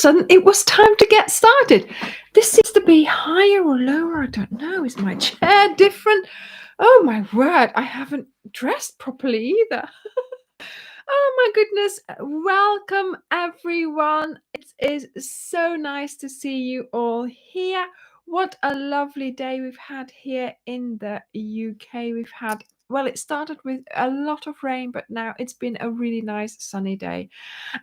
sudden it was time to get started. This seems to be higher or lower. I don't know. Is my chair different? Oh my word, I haven't dressed properly either. Oh my goodness. Welcome everyone. It is so nice to see you all here. What a lovely day we've had here in the UK. We've had, well, it started with a lot of rain, but now it's been a really nice sunny day.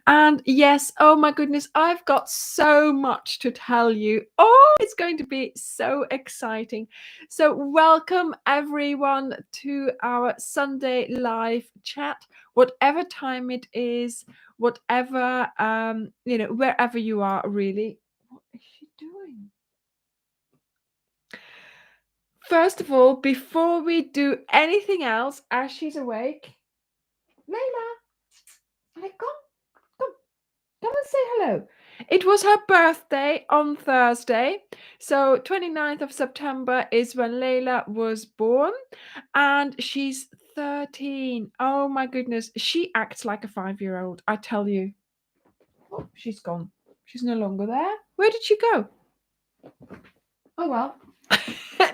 And yes, oh my goodness, I've got so much to tell you. Oh, it's going to be so exciting. So welcome everyone to our Sunday live chat, whatever time it is, whatever, wherever you are really. What is she doing? First of all, before we do anything else, as she's awake, Layla, come and say hello. It was her birthday on Thursday. So 29th of September is when Layla was born. And she's 13. Oh my goodness. She acts like a 5-year-old, I tell you. Oh, she's gone. She's no longer there. Where did she go? Oh well.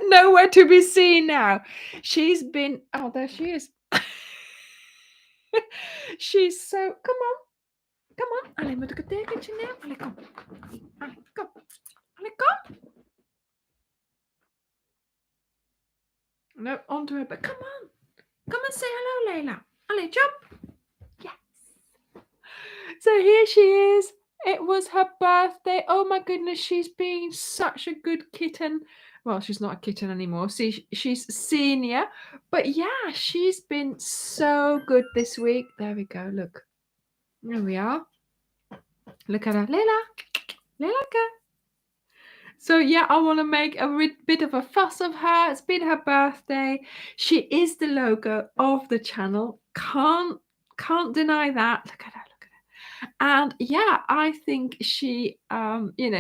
Nowhere to be seen now. She's been... Oh, there she is. She's so... Come on. Come on. Allee, moet ik het tekentje nemen? Allee, kom. Allee, kom. Allee, kom. No, onto her, but come on. Come and say hello, Layla. Allee, jump. Yes. So here she is. It was her birthday. Oh my goodness, she's being such a good kitten. Well, she's not a kitten anymore. See, she's senior. But yeah, she's been so good this week. There we go. Look. There we are. Look at her. Layla. Layla, go. So yeah, I want to make a bit of a fuss of her. It's been her birthday. She is the logo of the channel. Can't deny that. Look at her. And yeah, I think she,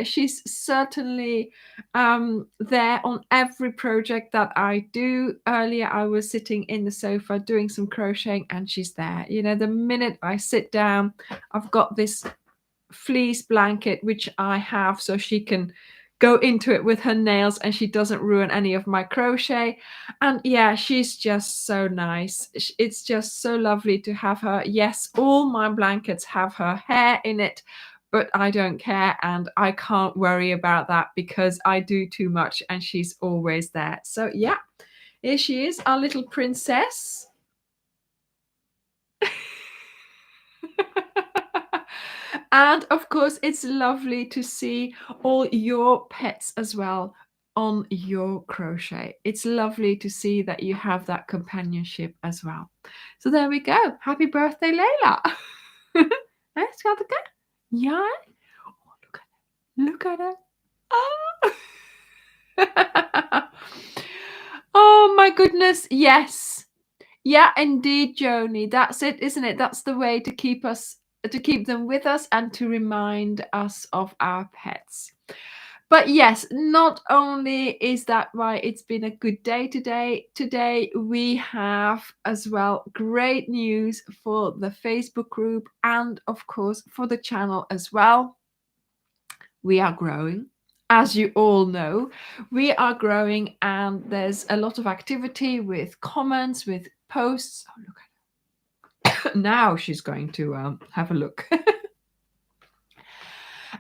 she's certainly there on every project that I do. Earlier, I was sitting in the sofa doing some crocheting, and she's there. You know, the minute I sit down, I've got this fleece blanket which I have so she can go into it with her nails and she doesn't ruin any of my crochet. And yeah, she's just so nice. It's just so lovely to have her. Yes, all my blankets have her hair in it, but I don't care and I can't worry about that because I do too much and she's always there. So yeah, here she is, our little princess. And of course, it's lovely to see all your pets as well on your crochet. It's lovely to see that you have that companionship as well. So there we go. Happy birthday, Layla. Let's go again. Yeah. Oh, look at her. Oh. Oh my goodness. Yes. Yeah, indeed, Joni. That's it, isn't it? That's the way to keep them with us and to remind us of our pets. But yes, not only is that why it's been a good day today we have as well great news for the Facebook group and of course for the channel as well. We are growing. As you all know, we are growing and there's a lot of activity with comments, with posts. Oh, look at her. Now she's going to have a look.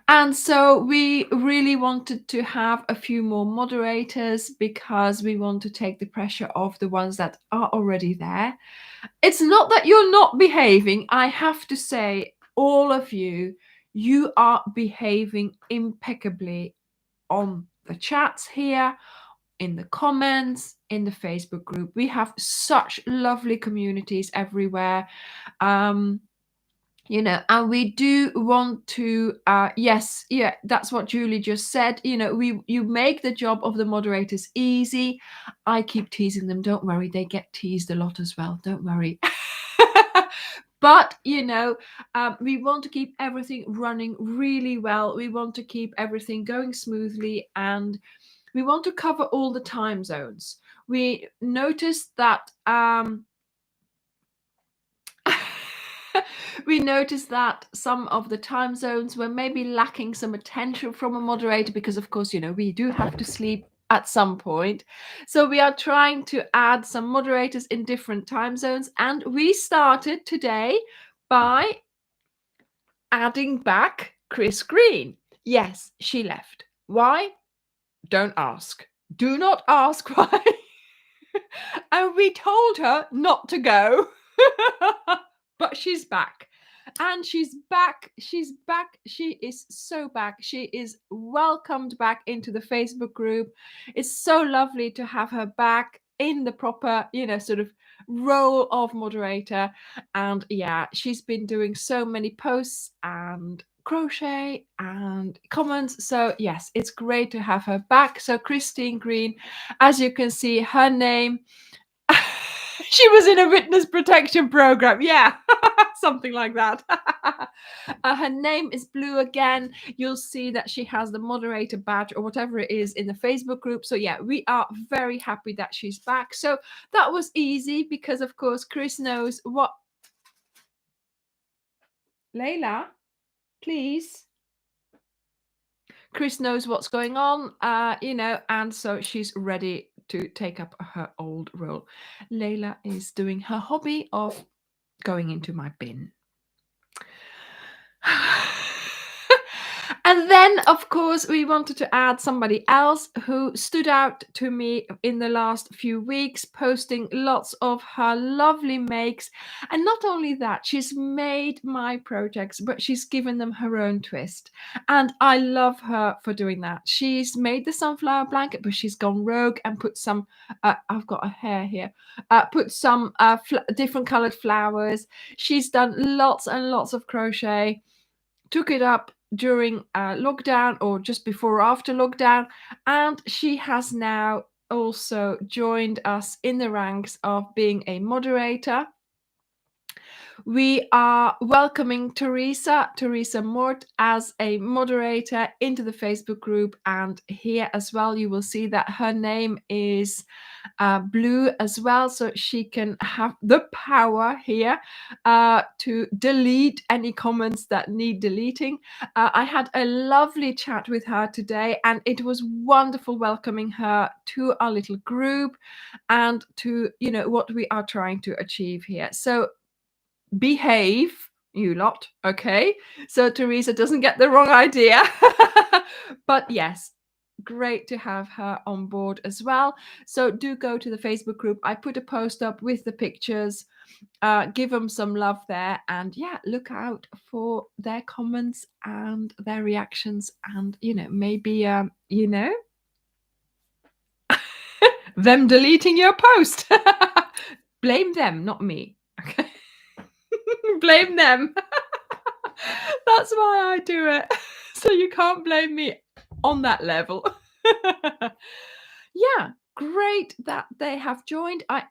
And so we really wanted to have a few more moderators because we want to take the pressure off the ones that are already there. It's not that you're not behaving. I have to say, all of you are behaving impeccably on the chats here, in the comments, in the Facebook group. We have such lovely communities everywhere. And we do want to, yes, yeah, that's what Julie just said. You make the job of the moderators easy. I keep teasing them. Don't worry, they get teased a lot as well. Don't worry. But, we want to keep everything running really well. We want to keep everything going smoothly and we want to cover all the time zones. We noticed that We noticed that some of the time zones were maybe lacking some attention from a moderator because, of course, we do have to sleep at some point. So we are trying to add some moderators in different time zones. And we started today by adding back Chris Green. Yes, she left. Why? Don't ask. Do not ask why. And we told her not to go. But she's back. And she's back. She's back. She is so back. She is welcomed back into the Facebook group. It's so lovely to have her back in the proper, sort of role of moderator. And yeah, she's been doing so many posts and crochet and comments. So yes, it's great to have her back. So Christine Green, as you can see, her name she was in a witness protection program. Yeah, something like that. Her name is blue again. You'll see that she has the moderator badge or whatever it is in the Facebook group. So yeah, we are very happy that she's back. So that was easy because, of course, Chris knows what. Layla, please. Chris knows what's going on, and so she's ready to take up her old role. Layla is doing her hobby of going into my bin. And then, of course, we wanted to add somebody else who stood out to me in the last few weeks, posting lots of her lovely makes. And not only that, she's made my projects, but she's given them her own twist. And I love her for doing that. She's made the sunflower blanket, but she's gone rogue and put some, I've got a hair here, put some different colored flowers. She's done lots and lots of crochet, took it up during lockdown or just before or after lockdown, and she has now also joined us in the ranks of being a moderator. We are welcoming Teresa Mort as a moderator into the Facebook group, and here as well you will see that her name is blue as well, so she can have the power here to delete any comments that need deleting. I had a lovely chat with her today, and it was wonderful welcoming her to our little group and to what we are trying to achieve here. So behave, you lot, okay? So Teresa doesn't get the wrong idea. But yes, great to have her on board as well. So do go to the Facebook group. I put a post up with the pictures. Give them some love there, and yeah, look out for their comments and their reactions, and maybe them deleting your post. Blame them, not me. Okay. Blame them. That's why I do it. So you can't blame me on that level. Yeah, great that they have joined. I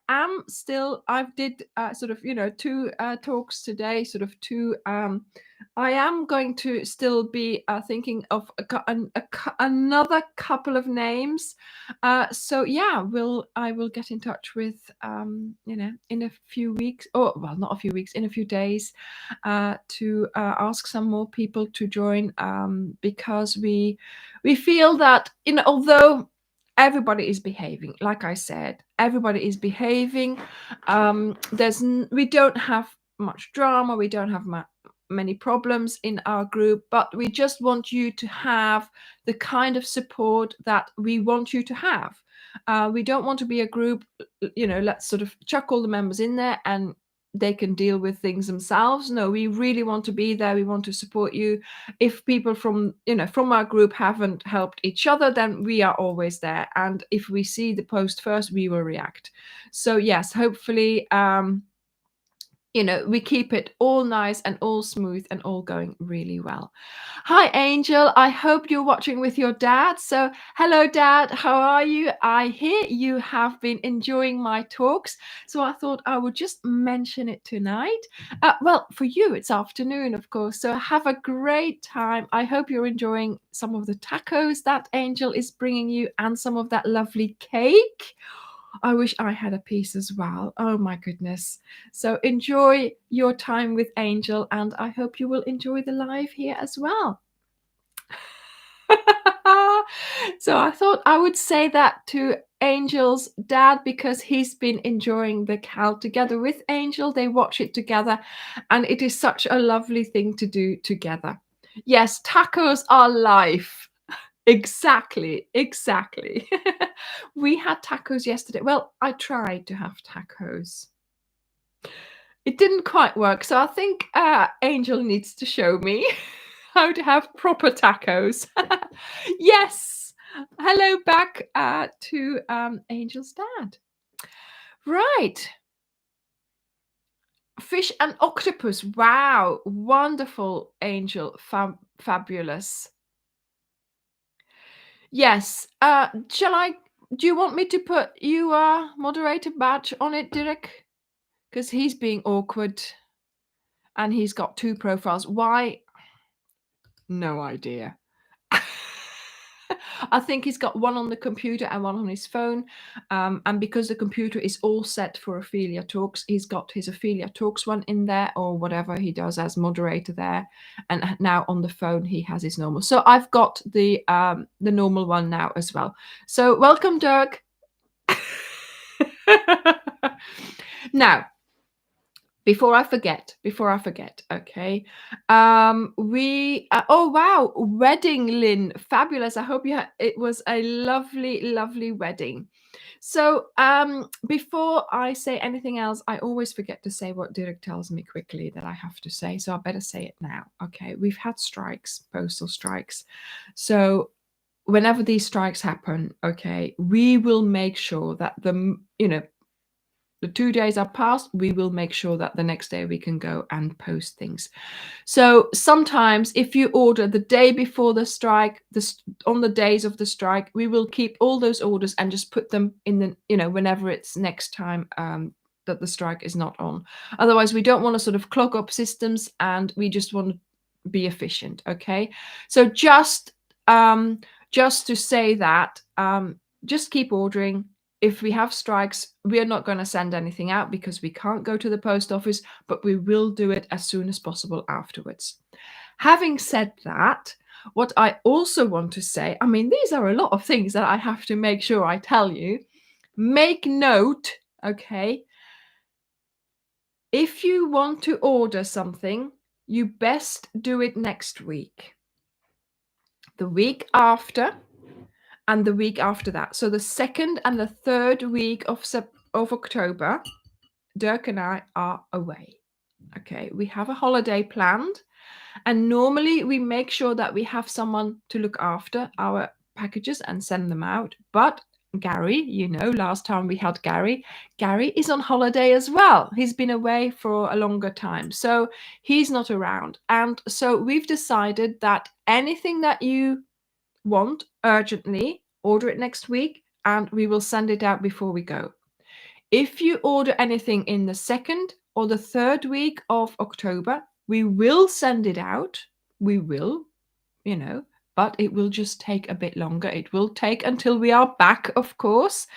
did sort of, two talks today, sort of two. I am going to still be thinking of another couple of names. So yeah, I will get in touch with, in a few weeks, or well, not a few weeks, in a few days, to ask some more people to join, because we feel that, although everybody is behaving, like I said, everybody is behaving. We don't have much drama, we don't have many problems in our group, but we just want you to have the kind of support that we want you to have. We don't want to be a group, let's sort of chuck all the members in there and they can deal with things themselves. No, we really want to be there. We want to support you. If people from our group haven't helped each other, then we are always there. And if we see the post first, we will react. So yes, hopefully, we keep it all nice and all smooth and all going really well. Hi, Angel. I hope you're watching with your dad. So hello, Dad. How are you? I hear you have been enjoying my talks. So I thought I would just mention it tonight. Well, for you, it's afternoon, of course. So have a great time. I hope you're enjoying some of the tacos that Angel is bringing you and some of that lovely cake. I wish I had a piece as well. Oh my goodness. So enjoy your time with Angel, and I hope you will enjoy the live here as well. So I thought I would say that to Angel's dad because he's been enjoying the cow together with Angel. They watch it together, and it is such a lovely thing to do together. Yes, tacos are life. Exactly, exactly. We had tacos yesterday. Well, I tried to have tacos. It didn't quite work, so I think Angel needs to show me how to have proper tacos. Yes. Hello back to Angel's dad. Right. Fish and octopus. Wow. Wonderful, Angel. Fabulous. Yes. Do you want me to put you moderator badge on it, Dirk? Because he's being awkward and he's got 2 profiles. Why? No idea. I think he's got one on the computer and one on his phone. And because the computer is all set for Ophelia Talks, he's got his Ophelia Talks one in there or whatever he does as moderator there. And now on the phone, he has his normal. So I've got the normal one now as well. So welcome, Dirk. Now, before I forget, okay. Oh wow, wedding, Lynn, fabulous. I hope it was a lovely wedding. So before I say anything else, I always forget to say what Dirk tells me quickly that I have to say. So I better say it now. Okay, we've had strikes, postal strikes. So whenever these strikes happen, okay, we will make sure that the 2 days are past, we will make sure that the next day we can go and post things. So sometimes if you order the day before the strike, on the days of the strike, we will keep all those orders and just put them in the, whenever it's next time that the strike is not on. Otherwise, we don't want to sort of clog up systems and we just want to be efficient, okay? So just to say that, just keep ordering. If we have strikes, we are not going to send anything out because we can't go to the post office, but we will do it as soon as possible afterwards. Having said that, what I also want to say, I mean, these are a lot of things that I have to make sure I tell you. Make note, okay? If you want to order something, you best do it next week. The week after, and the week after that. So the 2nd and the 3rd week of October, Dirk and I are away. Okay, we have a holiday planned, and normally we make sure that we have someone to look after our packages and send them out. But Gary, last time we had Gary is on holiday as well. He's been away for a longer time, so he's not around. And so we've decided that anything that you want urgently, order it next week and we will send it out before we go. If you order anything in the 2nd or the 3rd week of October, we will send it out. We will, but it will just take a bit longer. It will take until we are back, of course,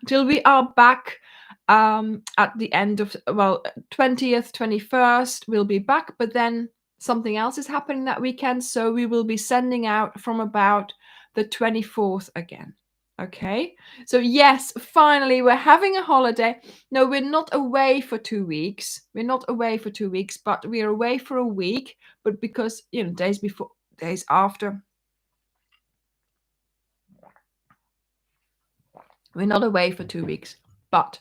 until we are back at the end of, 20th, 21st, we'll be back, but then something else is happening that weekend. So we will be sending out from about the 24th again. Okay, so yes, finally we're having a holiday. No, we're not away for 2 weeks. We're not away for 2 weeks, but we are away for a week. But because, days before, days after, we're not away for 2 weeks. But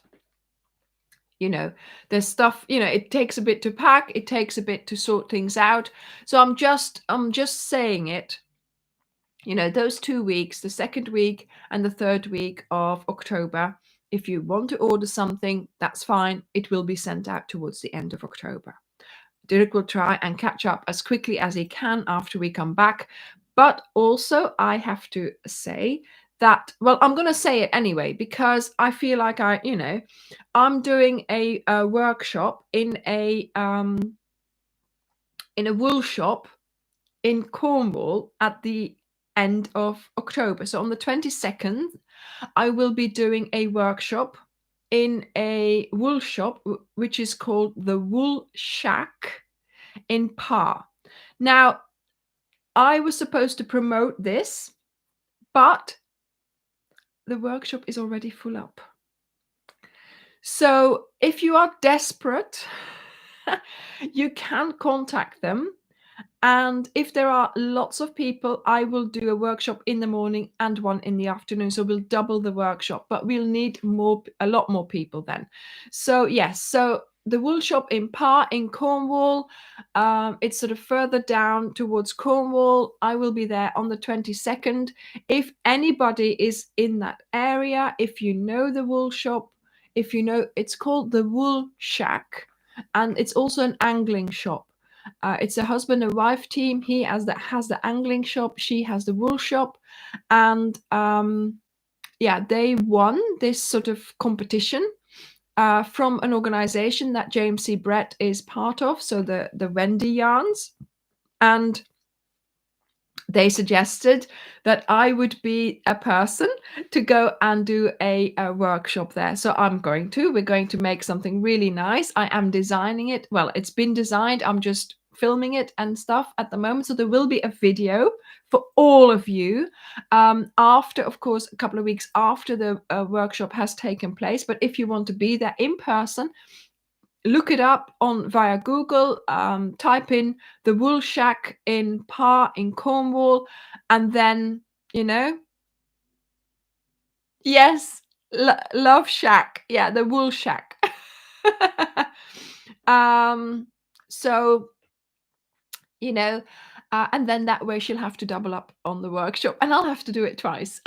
there's stuff, it takes a bit to pack, it takes a bit to sort things out. So I'm just saying it. Those 2 weeks, the 2nd week and the 3rd week of October, if you want to order something, that's fine. It will be sent out towards the end of October. Dirk will try and catch up as quickly as he can after we come back. But also, I have to say that, well, I'm going to say it anyway, because I feel like I'm doing a workshop in a wool shop in Cornwall at the end of October. So on the 22nd, I will be doing a workshop in a wool shop, which is called the Wool Shack in Par. Now, I was supposed to promote this, but the workshop is already full up. So if you are desperate, you can contact them. And if there are lots of people, I will do a workshop in the morning and one in the afternoon. So we'll double the workshop, but we'll need a lot more people then. So yes, so the wool shop in Par in Cornwall, it's sort of further down towards Cornwall. I will be there on the 22nd. If anybody is in that area, if you know the wool shop, if you know, it's called the Wool Shack, and it's also an angling shop. It's a husband and wife team. He has the angling shop. She has the wool shop, and they won this sort of competition from an organization that James C. Brett is part of. So the Wendy Yarns, and they suggested that I would be a person to go and do a workshop there. So we're going to make something really nice. I am designing it. Well, it's been designed. I'm just filming it and stuff at the moment. So there will be a video for all of you after, of course, a couple of weeks after the workshop has taken place. But if you want to be there in person, look it up via Google, type in the Wool Shack in Par in Cornwall, and then, yes, Love Shack. Yeah, the Wool Shack. So, and then that way she'll have to double up on the workshop, and I'll have to do it twice.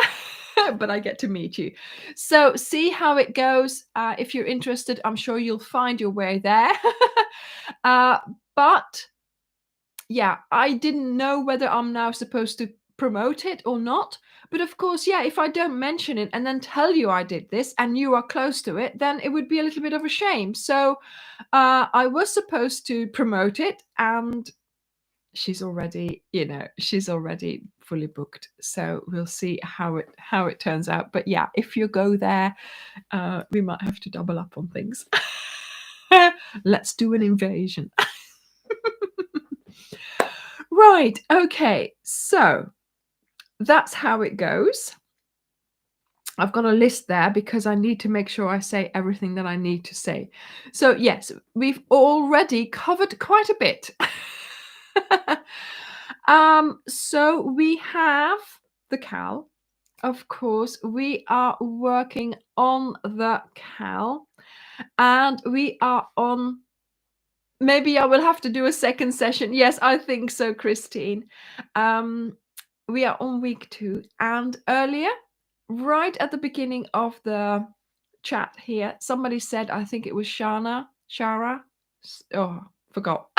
But I get to meet you. So see how it goes. If you're interested, I'm sure you'll find your way there. But yeah, I didn't know whether I'm now supposed to promote it or not. But of course, yeah, if I don't mention it and then tell you I did this and you are close to it, then it would be a little bit of a shame. So I was supposed to promote it, and she's already fully booked. So we'll see how it turns out. But yeah, if you go there, we might have to double up on things. Let's do an invasion. Right, okay, so that's how it goes. I've got a list there because I need to make sure I say everything that I need to say. So yes, we've already covered quite a bit. So we have the cowl. Of course, we are working on the cowl, and we are on, maybe I will have to do a second session. Yes, I think so, Christine. We are on week 2, and earlier, right at the beginning of the chat here, somebody said, I think it was Shara, forgot.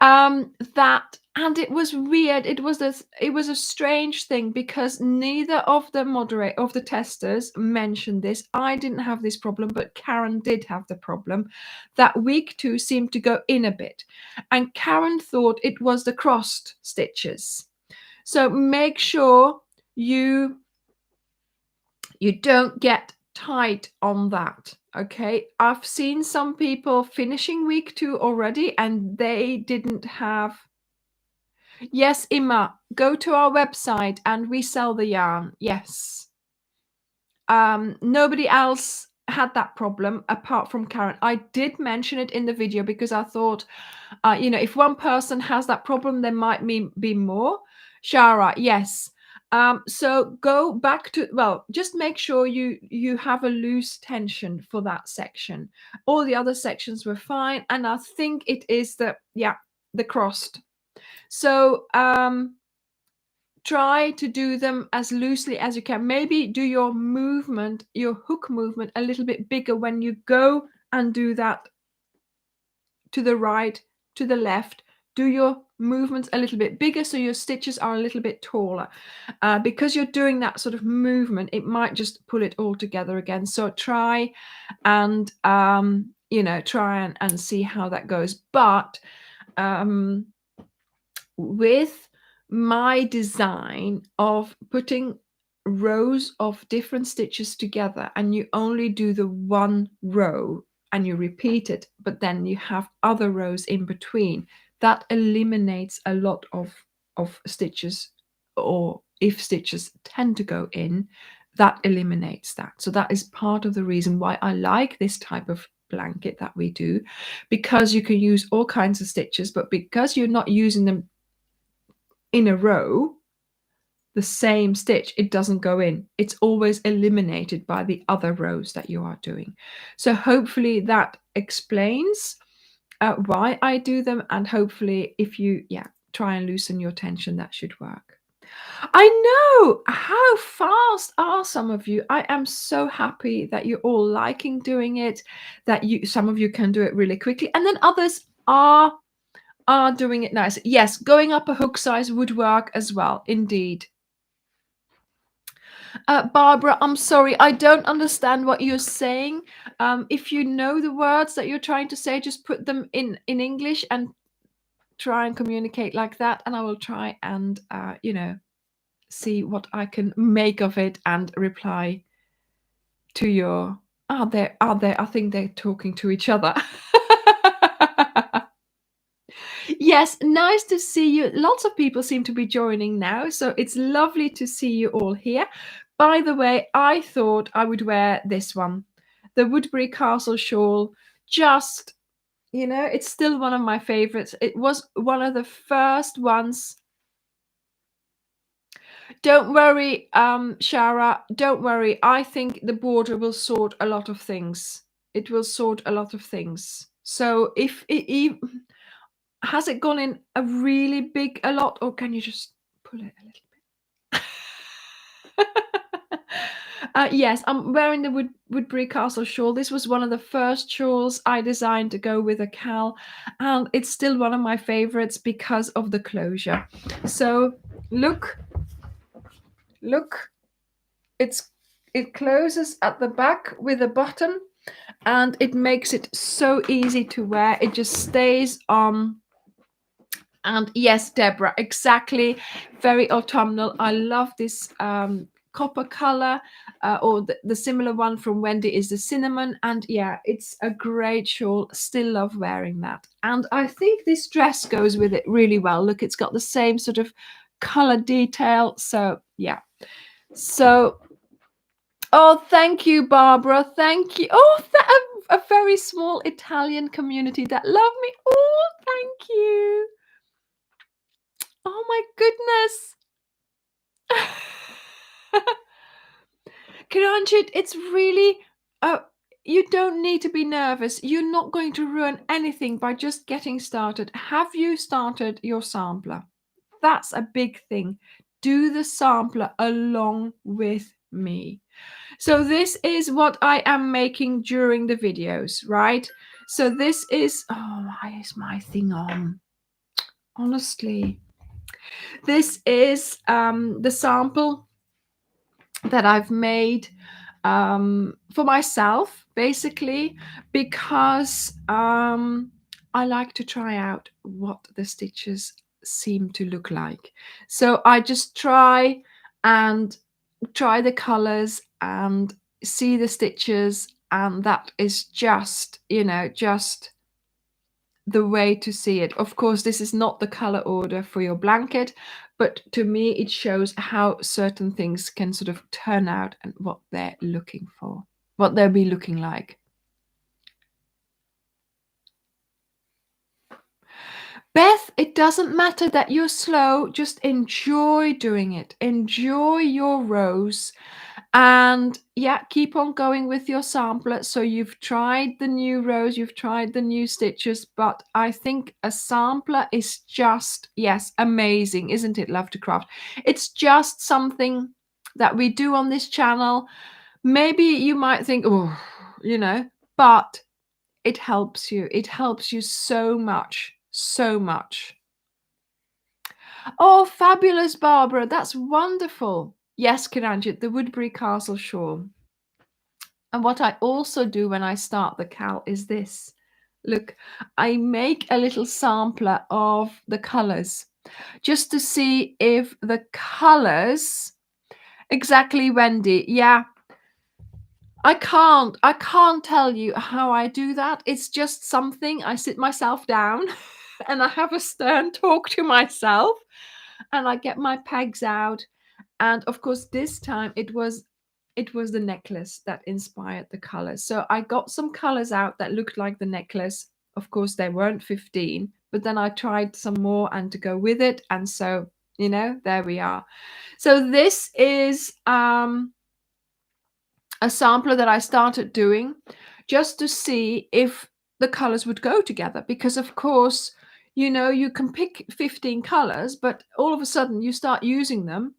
That, and it was weird. It was a strange thing because neither of the testers mentioned this. I didn't have this problem, but Karen did have the problem that week 2 seemed to go in a bit, and Karen thought it was the crossed stitches. So make sure you don't get tight on that. Okay, I've seen some people finishing week 2 already and they didn't have. Yes, Imma, go to our website and we sell the yarn. Yes. Nobody else had that problem apart from Karen. I did mention it in the video because I thought, if one person has that problem, there might be more. Shara, yes. So go back to, just make sure you have a loose tension for that section. All the other sections were fine, and I think it is the crossed. So try to do them as loosely as you can. Maybe do your hook movement a little bit bigger when you go and do that to the right, to the left. Do your movements a little bit bigger so your stitches are a little bit taller. Because you're doing that sort of movement, it might just pull it all together again. So try and see how that goes. But with my design of putting rows of different stitches together and you only do the one row and you repeat it, but then you have other rows in between, that eliminates a lot of stitches, or if stitches tend to go in, that eliminates that. So that is part of the reason why I like this type of blanket that we do, because you can use all kinds of stitches, but because you're not using them in a row, the same stitch, it doesn't go in. It's always eliminated by the other rows that you are doing. So hopefully that explains why I do them, and hopefully if you try and loosen your tension, that should work. I know, how fast are some of you? I am so happy that you're all liking doing it, that some of you can do it really quickly, and then others are doing it nice. Yes, going up a hook size would work as well, indeed. Barbara, I'm sorry, I don't understand what you're saying. If you know the words that you're trying to say, just put them in English and try and communicate like that, and I will try and see what I can make of it and reply to your. Are they? I think they're talking to each other. Yes, nice to see you. Lots of people seem to be joining now, so it's lovely to see you all here. By the way, I thought I would wear this one, the Woodbury Castle shawl. Just, it's still one of my favorites. It was one of the first ones. Don't worry, Shara, don't worry. I think the border will sort a lot of things. It will sort a lot of things. So if it has it gone in a really big a lot, or can you just pull it a little bit? Yes, I'm wearing the Woodbury Castle shawl. This was one of the first shawls I designed to go with a cowl, and it's still one of my favorites because of the closure. So look, it closes at the back with a button, and it makes it so easy to wear. It just stays on. And yes, Deborah, exactly. Very autumnal. I love this copper color, or the similar one from Wendy is the cinnamon. And yeah, it's a great shawl. Still love wearing that. And I think this dress goes with it really well. Look, it's got the same sort of color detail. So yeah. So, oh, thank you, Barbara. Thank you. Oh, a very small Italian community that love me. Oh, thank you. Oh my goodness. Kiranjit, it's really you don't need to be nervous. You're not going to ruin anything by just getting started. Have you started your sampler? That's a big thing. Do the sampler along with me. So this is what I am making during the videos, right? So this is, oh, why is my thing on? Honestly. This is the sample that I've made for myself, basically, because I like to try out what the stitches seem to look like. So I just try the colors and see the stitches, and that is just the way to see it. Of course, this is not the color order for your blanket, but to me it shows how certain things can sort of turn out and what they're looking for, what they'll be looking like. Beth, it doesn't matter that you're slow, just enjoy doing it. Enjoy your rows. And yeah, keep on going with your sampler. So you've tried the new rows, you've tried the new stitches, but I think a sampler is just, yes, amazing, isn't it? Love to Craft. It's just something that we do on this channel. Maybe you might think, oh, but it helps you. It helps you so much, so much. Oh, fabulous, Barbara. That's wonderful. Yes, Kiranjit, the Woodbury Castle shawl. And what I also do when I start the cowl is this. Look, I make a little sampler of the colors just to see if the colors Exactly, Wendy. Yeah. I can't tell you how I do that. It's just something. I sit myself down and I have a stern talk to myself and I get my pegs out. And of course, this time it was the necklace that inspired the colors. So I got some colors out that looked like the necklace. Of course, they weren't 15, but then I tried some more and to go with it. And so, there we are. So this is a sampler that I started doing just to see if the colors would go together. Because, of course, you can pick 15 colors, but all of a sudden you start using them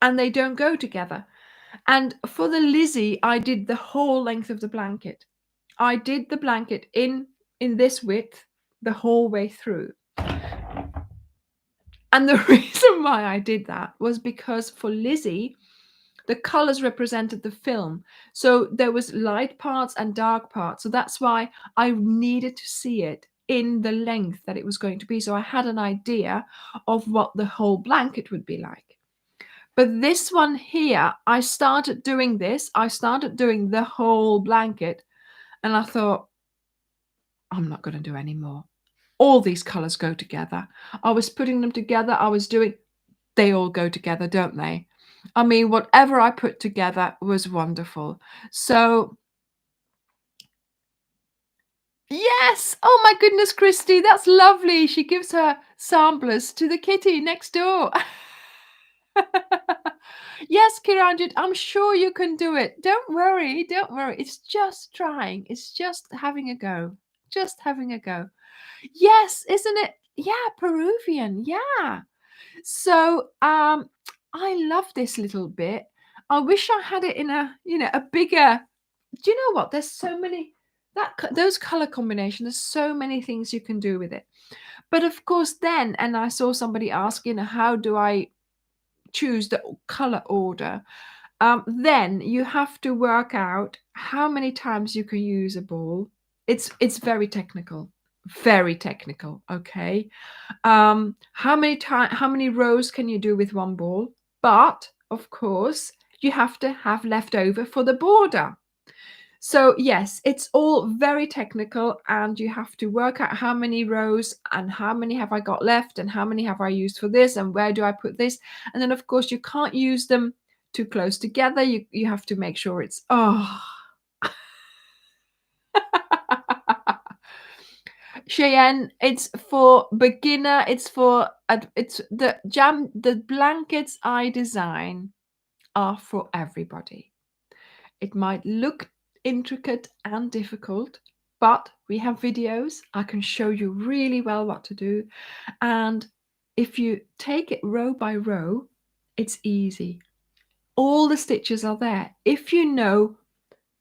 and they don't go together. And for the Lizzie, I did the whole length of the blanket. I did the blanket in this width the whole way through. And the reason why I did that was because for Lizzie, the colors represented the film. So there was light parts and dark parts. So that's why I needed to see it in the length that it was going to be. So I had an idea of what the whole blanket would be like. But this one here, I started doing this. I started doing the whole blanket. And I thought, I'm not going to do any more. All these colors go together. I was putting them together. They all go together, don't they? I mean, whatever I put together was wonderful. So, yes. Oh my goodness, Christy, that's lovely. She gives her samplers to the kitty next door. Yes, Kiranjit, I'm sure you can do it. Don't worry. Don't worry. It's just trying. It's just having a go. Just having a go. Yes, isn't it? Yeah, Peruvian. Yeah. So, I love this little bit. I wish I had it in a bigger. Do you know what? There's so many those color combinations. There's so many things you can do with it. But of course, then, and I saw somebody asking, how do I choose the color order? Then you have to work out how many times you can use a ball. It's very technical. Very technical. Okay. How many rows can you do with one ball? But of course, you have to have left over for the border. So yes, it's all very technical, and you have to work out how many rows and how many have I got left and how many have I used for this and where do I put this. And then of course you can't use them too close together. You have to make sure it's Cheyenne, it's for beginner. The blankets I design are for everybody. It might look intricate and difficult, but we have videos. I can show you really well what to do. And if you take it row by row, it's easy. All the stitches are there. If you know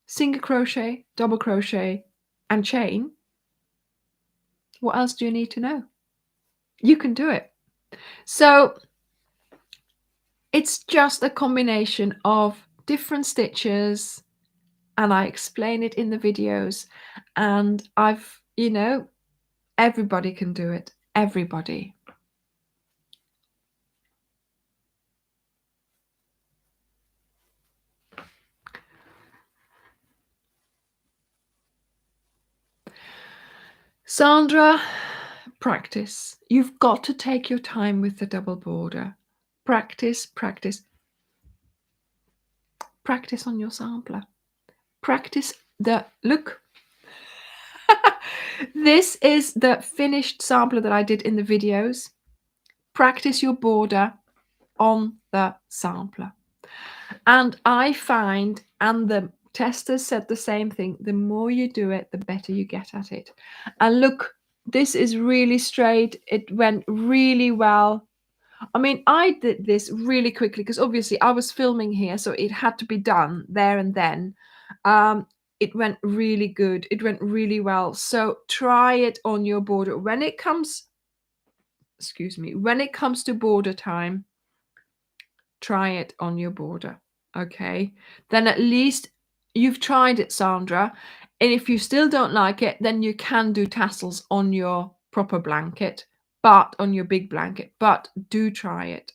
single crochet, double crochet, and chain, what else do you need to know? You can do it. So it's just a combination of different stitches, and I explain it in the videos, and everybody can do it. Everybody. Sandra, practice. You've got to take your time with the double border. Practice, practice. Practice on your sampler. Practice look. This is the finished sampler that I did in the videos. Practice your border on the sampler. And I find, and the testers said the same thing, the more you do it, the better you get at it. And look, this is really straight. It went really well. I mean, I did this really quickly because obviously I was filming here, so it had to be done there and then. It went really good. It went really well. So try it on your border. When it comes to border time, try it on your border. Okay, then at least you've tried it, Sandra. And if you still don't like it, then you can do tassels on your proper blanket, but on your big blanket. But do try it.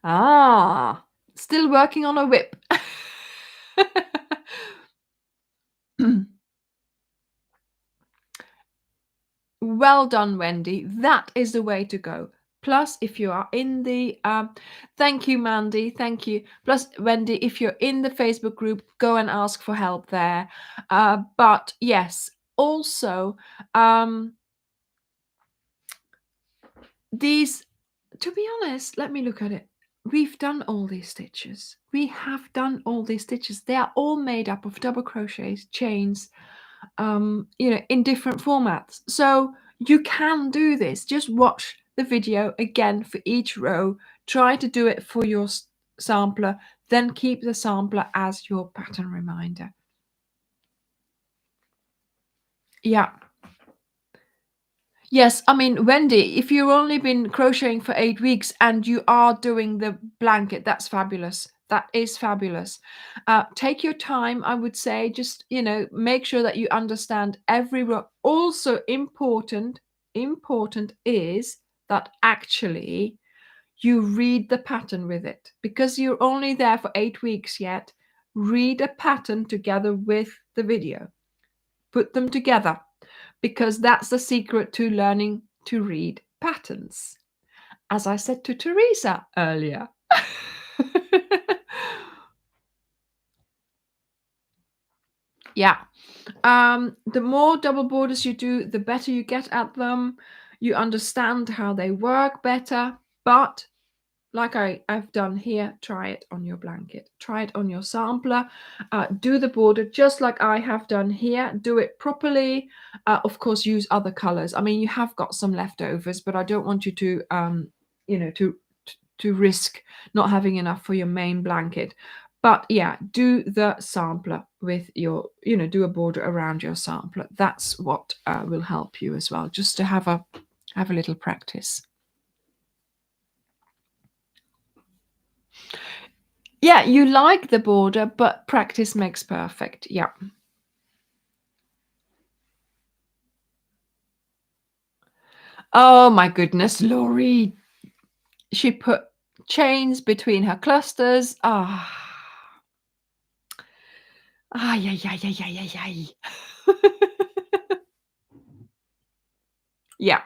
Ah, still working on a whip. Well done, Wendy. That is the way to go. Plus, if you are in the, thank you, Mandy. Thank you. Plus, Wendy, if you're in the Facebook group, go and ask for help there. But yes, also, these, to be honest, let me look at it. We've done all these stitches. We have done all these stitches. They are all made up of double crochets, chains, in different formats. So you can do this. Just watch the video again for each row. Try to do it for your sampler. Then keep the sampler as your pattern reminder. Yeah. Yes, I mean, Wendy, if you've only been crocheting for 8 weeks and you are doing the blanket, that's fabulous. That is fabulous. Take your time, I would say. Just, make sure that you understand every row. Also important is that actually you read the pattern with it, because you're only there for 8 weeks yet. Read a pattern together with the video. Put them together, because that's the secret to learning to read patterns, as I said to Teresa earlier. Yeah. The more double borders you do, the better you get at them. You understand how they work better. But like I've done here, try it on your blanket, try it on your sampler, do the border just like I have done here, do it properly. Of course, use other colors. I mean, you have got some leftovers, but I don't want you to to risk not having enough for your main blanket. But yeah, do the sampler with your, do a border around your sampler. That's what will help you as well, just to have a little practice. Yeah, you like the border, but practice makes perfect. Yeah. Oh my goodness, Laurie. She put chains between her clusters. Yeah, yeah, yeah, yeah, yeah, yeah. Yeah.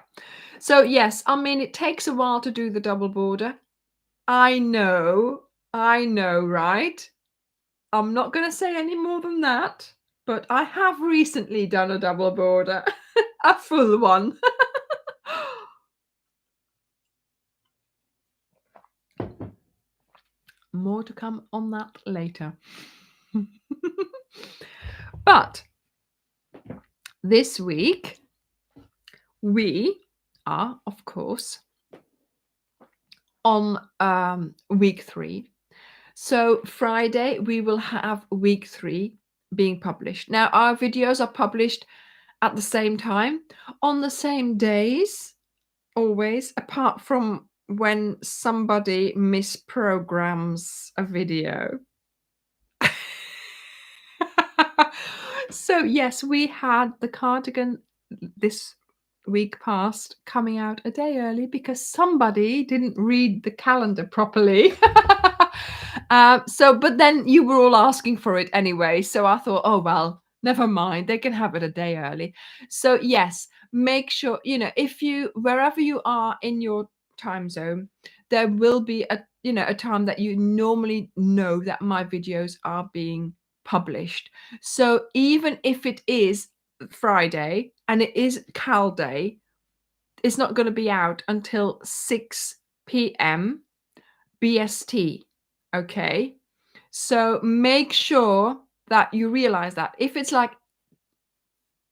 So yes, I mean, it takes a while to do the double border. I know, right? I'm not going to say any more than that, but I have recently done a double border, a full one. More to come on that later. But this week, we are, of course, on week 3. So Friday, we will have week 3 being published. Now, our videos are published at the same time, on the same days, always, apart from when somebody misprograms a video. So yes, we had the cardigan this week past coming out a day early because somebody didn't read the calendar properly. But then you were all asking for it anyway, so I thought, oh well, never mind, they can have it a day early. So yes, make sure, if you, wherever you are in your time zone, there will be a time that you normally know that my videos are being published. So even if it is Friday and it is Cal Day, it's not going to be out until 6 p.m. BST. Okay. So make sure that you realize that if it's like,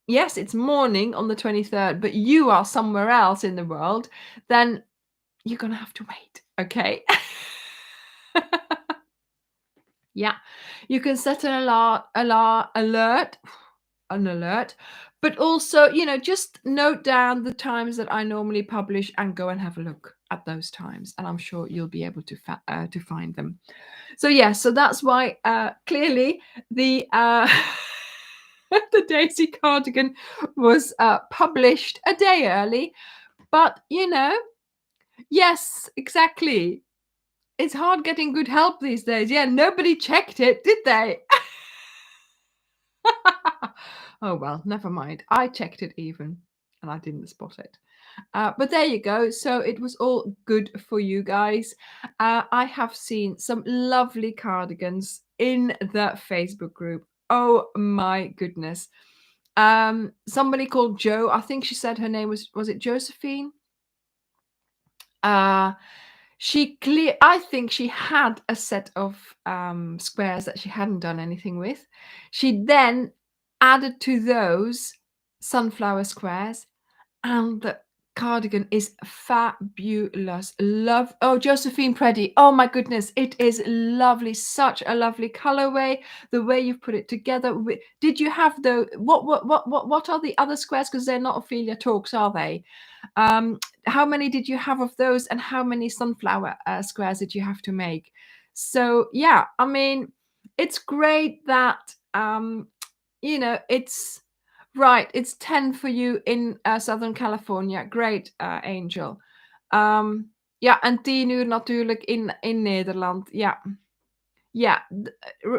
yes, it's morning on the 23rd, but you are somewhere else in the world, then you're going to have to wait. Okay. Yeah. You can set an alert, but also, just note down the times that I normally publish and go and have a look at those times, and I'm sure you'll be able to find them. So yeah, so that's why clearly the the Daisy cardigan was published a day early, but yes, exactly. it's hard getting good help these days. Yeah, nobody checked it, did they? Oh, well, never mind. I checked it even, and I didn't spot it. But there you go. So it was all good for you guys. I have seen some lovely cardigans in the Facebook group. Oh my goodness. Somebody called Joe, I think she said her name was it Josephine? I think she had a set of squares that she hadn't done anything with. She then added to those sunflower squares, and the cardigan is fabulous. Love. Oh, Josephine Preddy. Oh my goodness, it is lovely. Such a lovely colorway. The way you've put it together. Did you have the what are the other squares? Because they're not Ophelia Talks, are they? How many did you have of those, and how many sunflower squares did you have to make? So yeah, I mean, it's great that it's right. It's 10 for you in Southern California. Great, Angel. Ja, en 10 uur natuurlijk in Nederland. Ja. Yeah,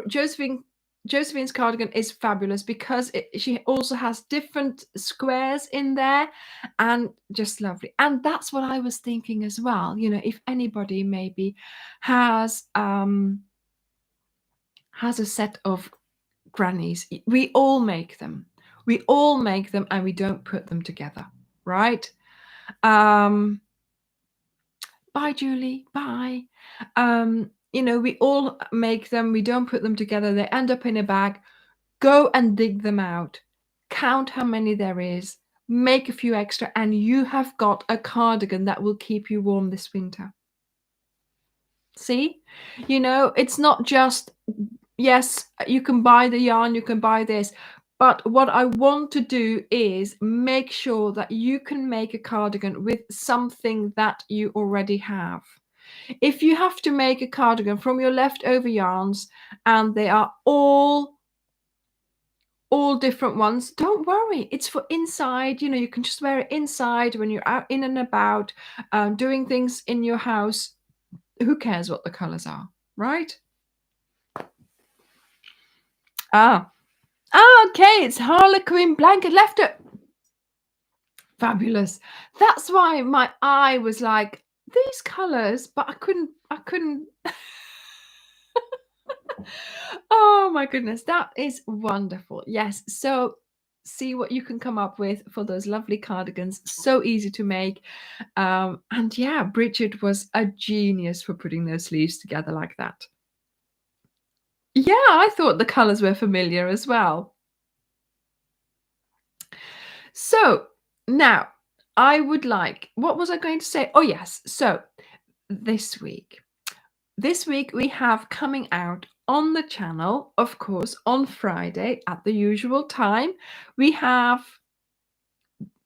Josephine's cardigan is fabulous because she also has different squares in there, and just lovely. And that's what I was thinking as well. If anybody maybe has a set of grannies, we all make them. We all make them, and we don't put them together, right? Bye, Julie. Bye. We all make them. We don't put them together. They end up in a bag. Go and dig them out. Count how many there is. Make a few extra, and you have got a cardigan that will keep you warm this winter. See? It's not just, yes, you can buy the yarn, you can buy this. But what I want to do is make sure that you can make a cardigan with something that you already have. If you have to make a cardigan from your leftover yarns and they are all different ones, don't worry. It's for inside. You can just wear it inside when you're out in and about, doing things in your house. Who cares what the colors are, right? Okay, it's Harlequin blanket left it. Fabulous. That's why my eye was like, these colors, but I couldn't Oh my goodness, that is wonderful. Yes, so see what you can come up with for those lovely cardigans. So easy to make. And yeah, Bridget was a genius for putting those sleeves together like that. Yeah, I thought the colors were familiar as well. So now I would like, what was I going to say? Oh yes, so this week we have coming out on the channel, of course, on Friday at the usual time, we have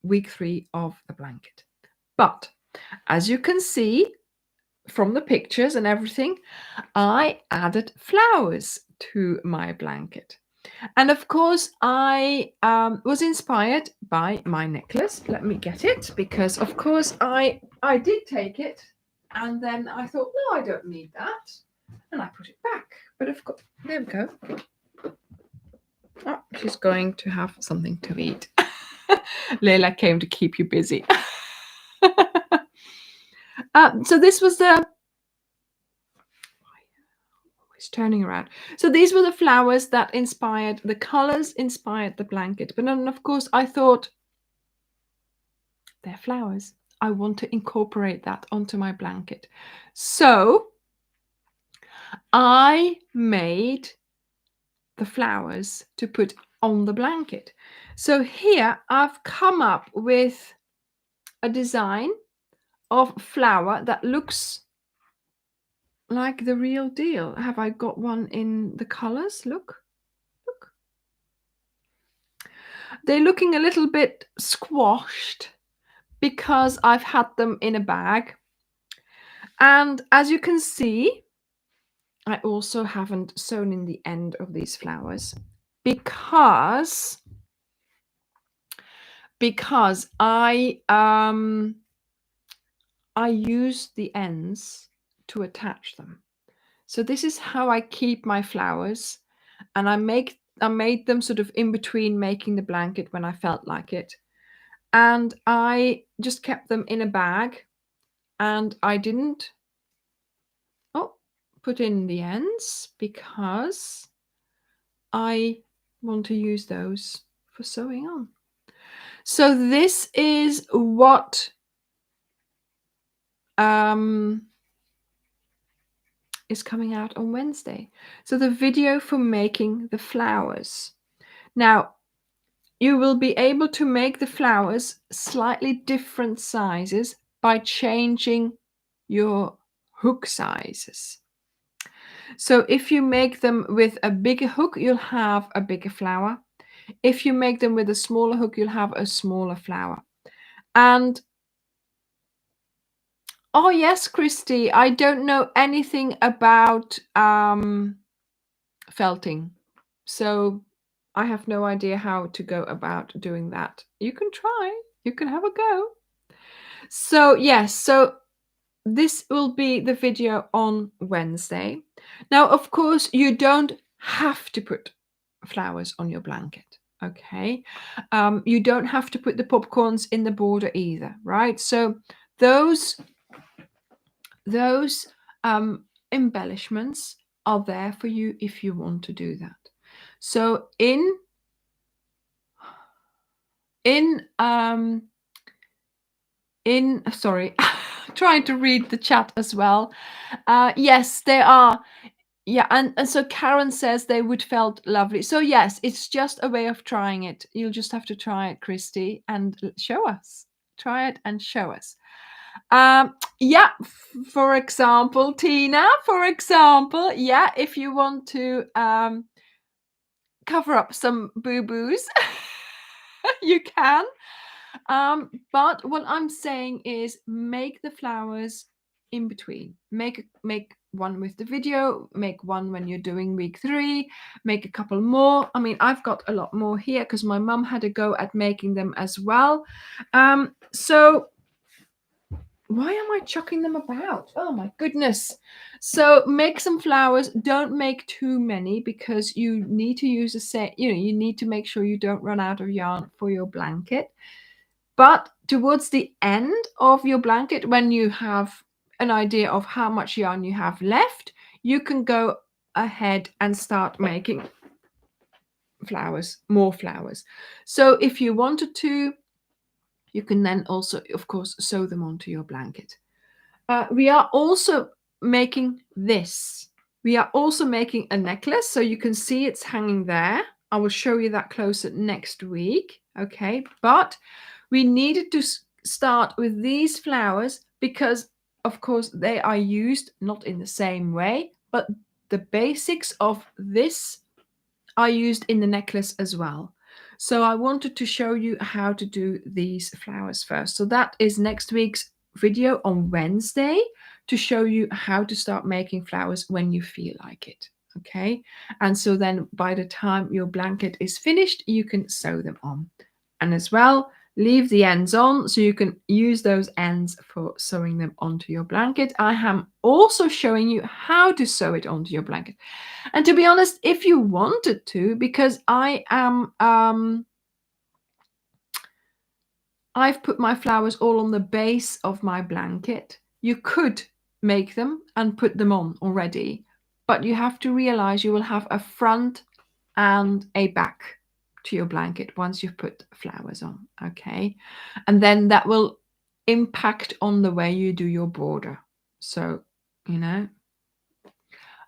week 3 of the blanket. But as you can see from the pictures and everything, I added flowers to my blanket. And of course, I was inspired by my necklace. Let me get it, because of course I did take it, and then I thought, no, I don't need that, and I put it back. But of course, there we go. Oh, she's going to have something to eat. Leila came to keep you busy. So this was the turning around. So these were the flowers that inspired, the colors inspired the blanket. But then, of course, I thought, they're flowers. I want to incorporate that onto my blanket. So I made the flowers to put on the blanket. So here I've come up with a design of flower that looks like the real deal. Have I got one in the colors? Look. They're looking a little bit squashed because I've had them in a bag. And as you can see, I also haven't sewn in the end of these flowers because I used the ends to attach them. So this is how I keep my flowers, and I made them sort of in between making the blanket when I felt like it. And I just kept them in a bag, and I didn't put in the ends because I want to use those for sewing on. So this is what is coming out on Wednesday. So the video for making the flowers. Now, you will be able to make the flowers slightly different sizes by changing your hook sizes. So if you make them with a bigger hook, you'll have a bigger flower. If you make them with a smaller hook, you'll have a smaller flower. And oh yes, Christy, I don't know anything about felting. So I have no idea how to go about doing that. You can try. You can have a go. So yes, so this will be the video on Wednesday. Now, of course, you don't have to put flowers on your blanket. Okay. You don't have to put the popcorns in the border either, right? So those embellishments are there for you if you want to do that. So sorry, trying to read the chat as well. Yes, they are. Yeah, and so Karen says they would felt lovely. So yes, it's just a way of trying it. You'll just have to try it, Christy, and show us. Try it and show us. Yeah, for example, Tina, for example, yeah, if you want to cover up some boo-boos, you can. But what I'm saying is make the flowers in between. Make one with the video, make one when you're doing week 3, make a couple more. I mean, I've got a lot more here because my mum had a go at making them as well. So why am I chucking them about? Oh my goodness. So make some flowers. Don't make too many because you need to use a set, you need to make sure you don't run out of yarn for your blanket. But towards the end of your blanket, when you have an idea of how much yarn you have left, you can go ahead and start making flowers, more flowers. So if you wanted to, you can then also, of course, sew them onto your blanket. We are also making this. We are also making a necklace, so you can see it's hanging there. I will show you that closer next week, okay? But we needed to start with these flowers because, of course, they are used not in the same way, but the basics of this are used in the necklace as well. So I wanted to show you how to do these flowers first. So that is next week's video on Wednesday to show you how to start making flowers when you feel like it. Okay. And so then by the time your blanket is finished, you can sew them on. And as well, leave the ends on so you can use those ends for sewing them onto your blanket. I am also showing you how to sew it onto your blanket. And to be honest, if you wanted to, because I am I've put my flowers all on the base of my blanket. You could make them and put them on already, but you have to realize you will have a front and a back to your blanket once you've put flowers on, okay? And then that will impact on the way you do your border. So,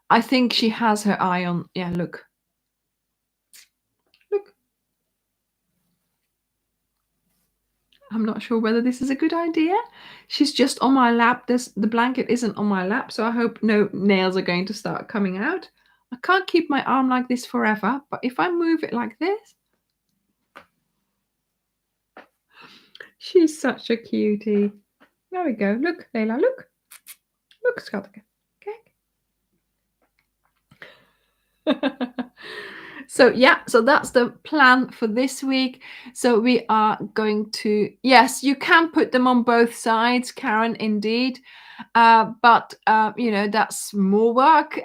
I think she has her eye on, yeah, look. I'm not sure whether this is a good idea. She's just on my lap. The blanket isn't on my lap, so I hope no nails are going to start coming out. I can't keep my arm like this forever, but if I move it like this, she's such a cutie. There we go. Look, Layla, look. Look, schatje. Kijk. So yeah, so that's the plan for this week. So we are going to, yes, you can put them on both sides, Karen, indeed. But that's more work.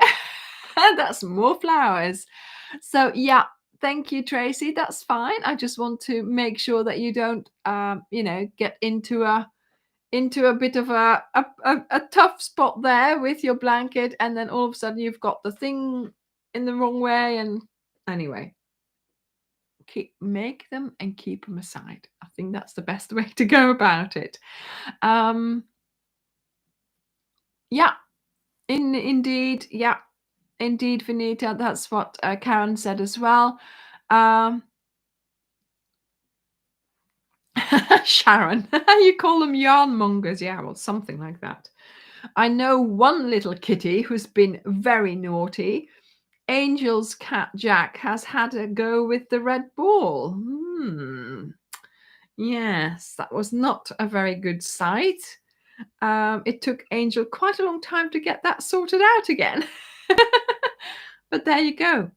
That's more flowers. So yeah, thank you, Tracy. That's fine. I just want to make sure that you don't get into a bit of a tough spot there with your blanket, and then all of a sudden you've got the thing in the wrong way. And anyway, make them and keep them aside. I think that's the best way to go about it. Yeah, indeed, yeah, indeed, Vanita. That's what Karen said as well. Sharon, you call them yarn mongers, yeah, well, something like that. I know one little kitty who's been very naughty. Angel's cat Jack has had a go with the red ball. Yes, that was not a very good sight. It took Angel quite a long time to get that sorted out again. But there you go.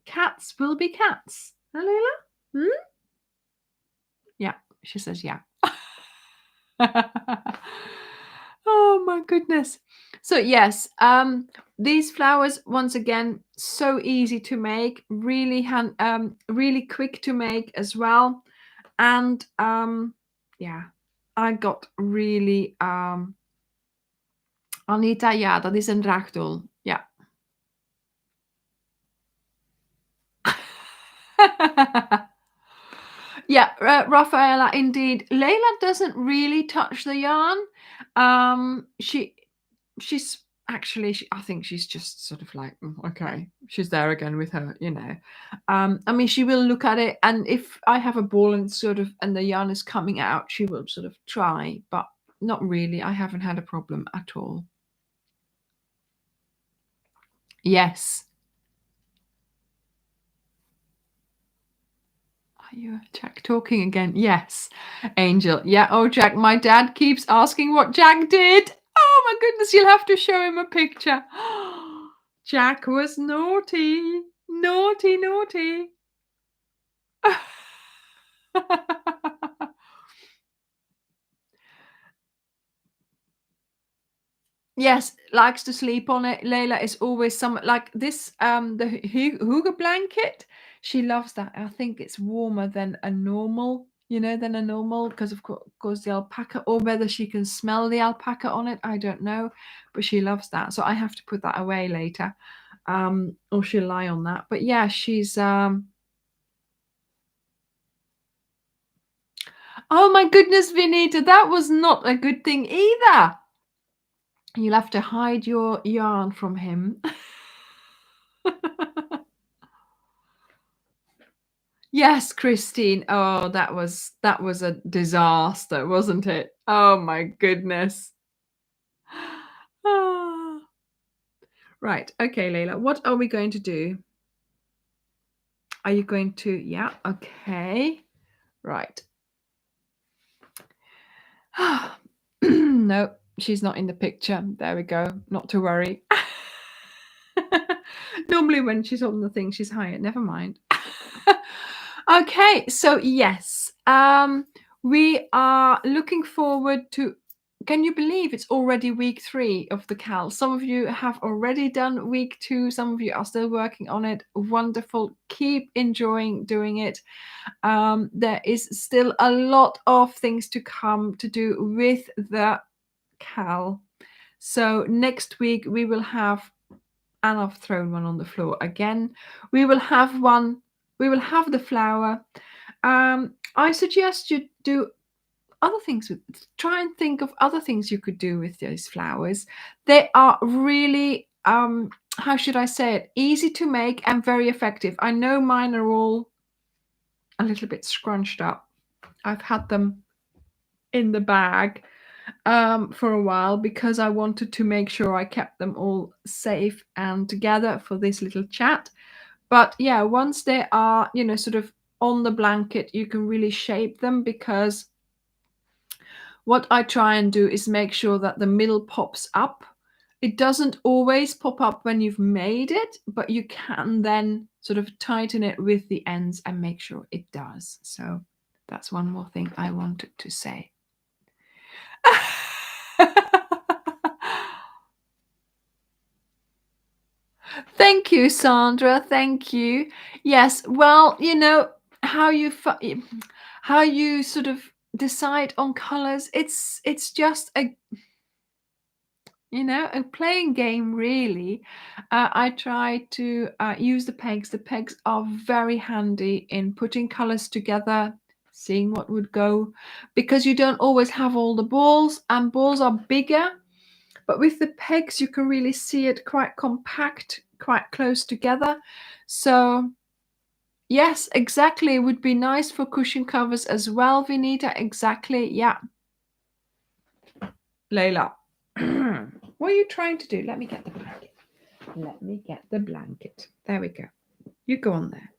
Cats will be cats. Huh, Leila? Yeah, she says yeah. Oh my goodness. So yes, these flowers, once again, so easy to make, really really quick to make as well. And yeah, I got really Anita, ja, dat is een draagdoel. Ja. Yeah, Rafaela, indeed. Layla doesn't really touch the yarn. She's actually, I think she's just sort of like, okay, she's there again with her, I mean, she will look at it, and if I have a ball and and the yarn is coming out, she will sort of try, but not really. I haven't had a problem at all. Yes. Are you Jack talking again? Yes. Angel. Yeah. Oh, Jack. My dad keeps asking what Jack did. Oh my goodness. You'll have to show him a picture. Jack was naughty. Naughty, naughty. Yes, likes to sleep on it. Layla is always like this, the hygge blanket. She loves that. I think it's warmer than a normal, because of course the alpaca, or whether she can smell the alpaca on it, I don't know, but she loves that. So I have to put that away later, or she'll lie on that. But yeah, she's oh my goodness, Vinita, that was not a good thing either. You'll have to hide your yarn from him. Yes, Christine. Oh, that was a disaster, wasn't it? Oh my goodness. Ah. Right. Okay, Layla. What are we going to do? Are you going to? Yeah. Okay. Right. No, she's not in the picture. There we go. Not to worry. Normally when she's on the thing, she's higher. Never mind. Okay, so yes, we are looking forward to. Can you believe it's already week 3 of the CAL? Some of you have already done week 2. Some of you are still working on it. Wonderful. Keep enjoying doing it. There is still a lot of things to come to do with the CAL. So next week we will have, and I've thrown one on the floor again. We will have the flower. I suggest you do other things try and think of other things you could do with those flowers. They are really, how should I say it, easy to make and very effective. I know mine are all a little bit scrunched up. I've had them in the bag for a while because I wanted to make sure I kept them all safe and together for this little chat. But yeah, once they are, sort of on the blanket, you can really shape them, because what I try and do is make sure that the middle pops up. It doesn't always pop up when you've made it, but you can then sort of tighten it with the ends and make sure it does. So that's one more thing I wanted to say. Thank you, Sandra. Thank you. Yes. Well, you know how how you sort of decide on colors. It's just a a playing game, really. I try to use the pegs. The pegs are very handy in putting colors together, seeing what would go, because you don't always have all the balls, and balls are bigger. But with the pegs, you can really see it quite compact, quite close together. So yes, exactly. It would be nice for cushion covers as well, Vinita. Exactly. Yeah. Layla. What are you trying to do? Let me get the blanket. Let me get the blanket. There we go. You go on there.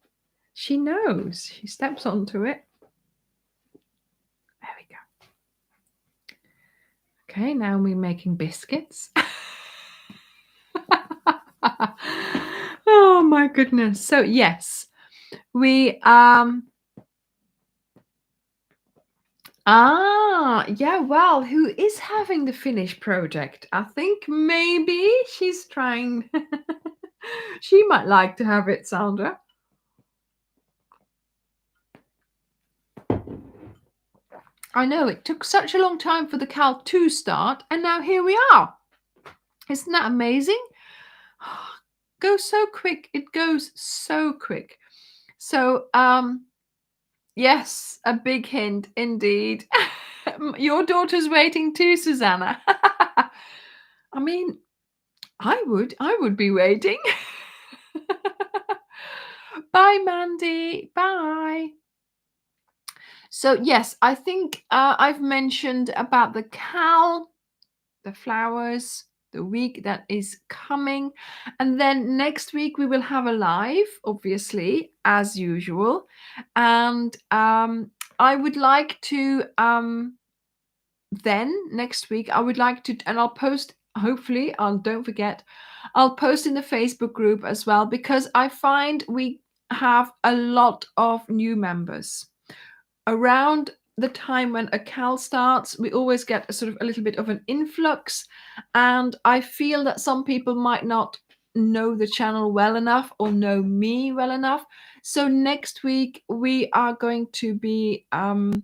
She knows. She steps onto it. There we go. Okay, now we're making biscuits. Oh my goodness. So yes, we yeah, well, who is having the finished project? I think maybe she's trying. She might like to have it, Sandra. I know it took such a long time for the Cal to start, and now here we are. Isn't that amazing? Goes so quick. It goes so quick. So, yes, a big hint indeed. Your daughter's waiting too, Susanna. I mean, I would be waiting. Bye, Mandy. Bye. So yes, I think I've mentioned about the Cal, the flowers, the week that is coming, and then next week we will have a live, obviously, as usual, and I would like to then next week I would like to, and I'll post, hopefully, don't forget, I'll post in the Facebook group as well, because I find we have a lot of new members around the time when a cal starts. We always get a sort of a little bit of an influx, and I feel that some people might not know the channel well enough or know me well enough. So next week we are going to be having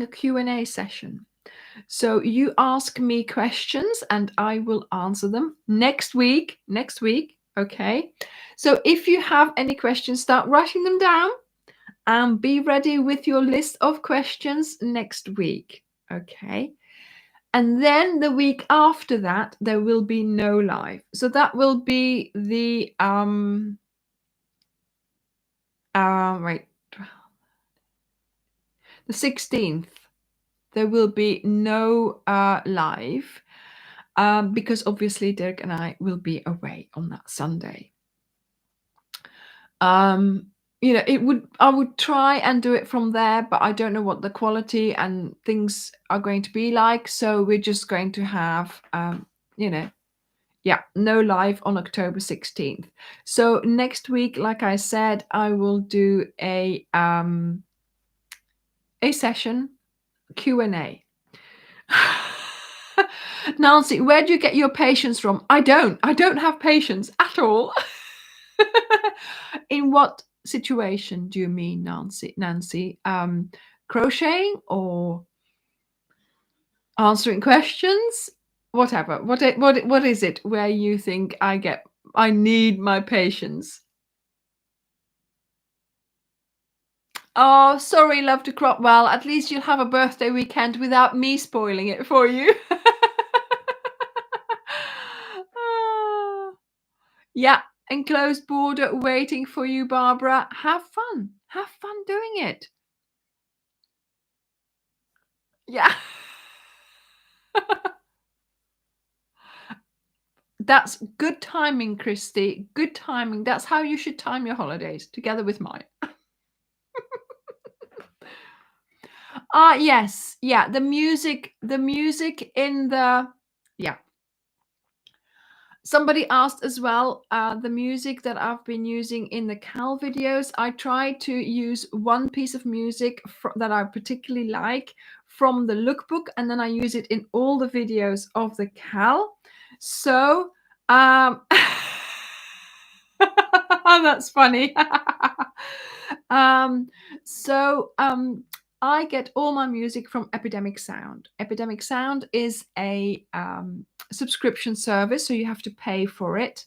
a Q&A session. So you ask me questions and I will answer them next week. Okay. So if you have any questions, start writing them down and be ready with your list of questions next week. Okay. And then the week after that, there will be no live. So that will be the wait, the 16th. There will be no live because obviously Dirk and I will be away on that Sunday. I would try and do it from there, but I don't know what the quality and things are going to be like. So we're just going to have, no live on October 16th. So next week, like I said, I will do a session Q&A. Nancy, where do you get your patience from? I don't have patience at all. In what situation do you mean, Nancy? Crocheting or answering questions? Whatever. What is it where you think I need my patience? Oh, sorry, love to crop. Well, at least you'll have a birthday weekend without me spoiling it for you. Yeah, enclosed border waiting for you, Barbara. Have fun. Have fun doing it. Yeah. That's good timing, Christy. Good timing. That's how you should time your holidays, together with mine. Yes. Yeah, the music in the yeah. Somebody asked as well, the music that I've been using in the Cal videos. I try to use one piece of music that I particularly like from the lookbook, and then I use it in all the videos of the Cal. So, That's funny. um, so I get all my music from Epidemic Sound. Epidemic Sound is a subscription service, so you have to pay for it.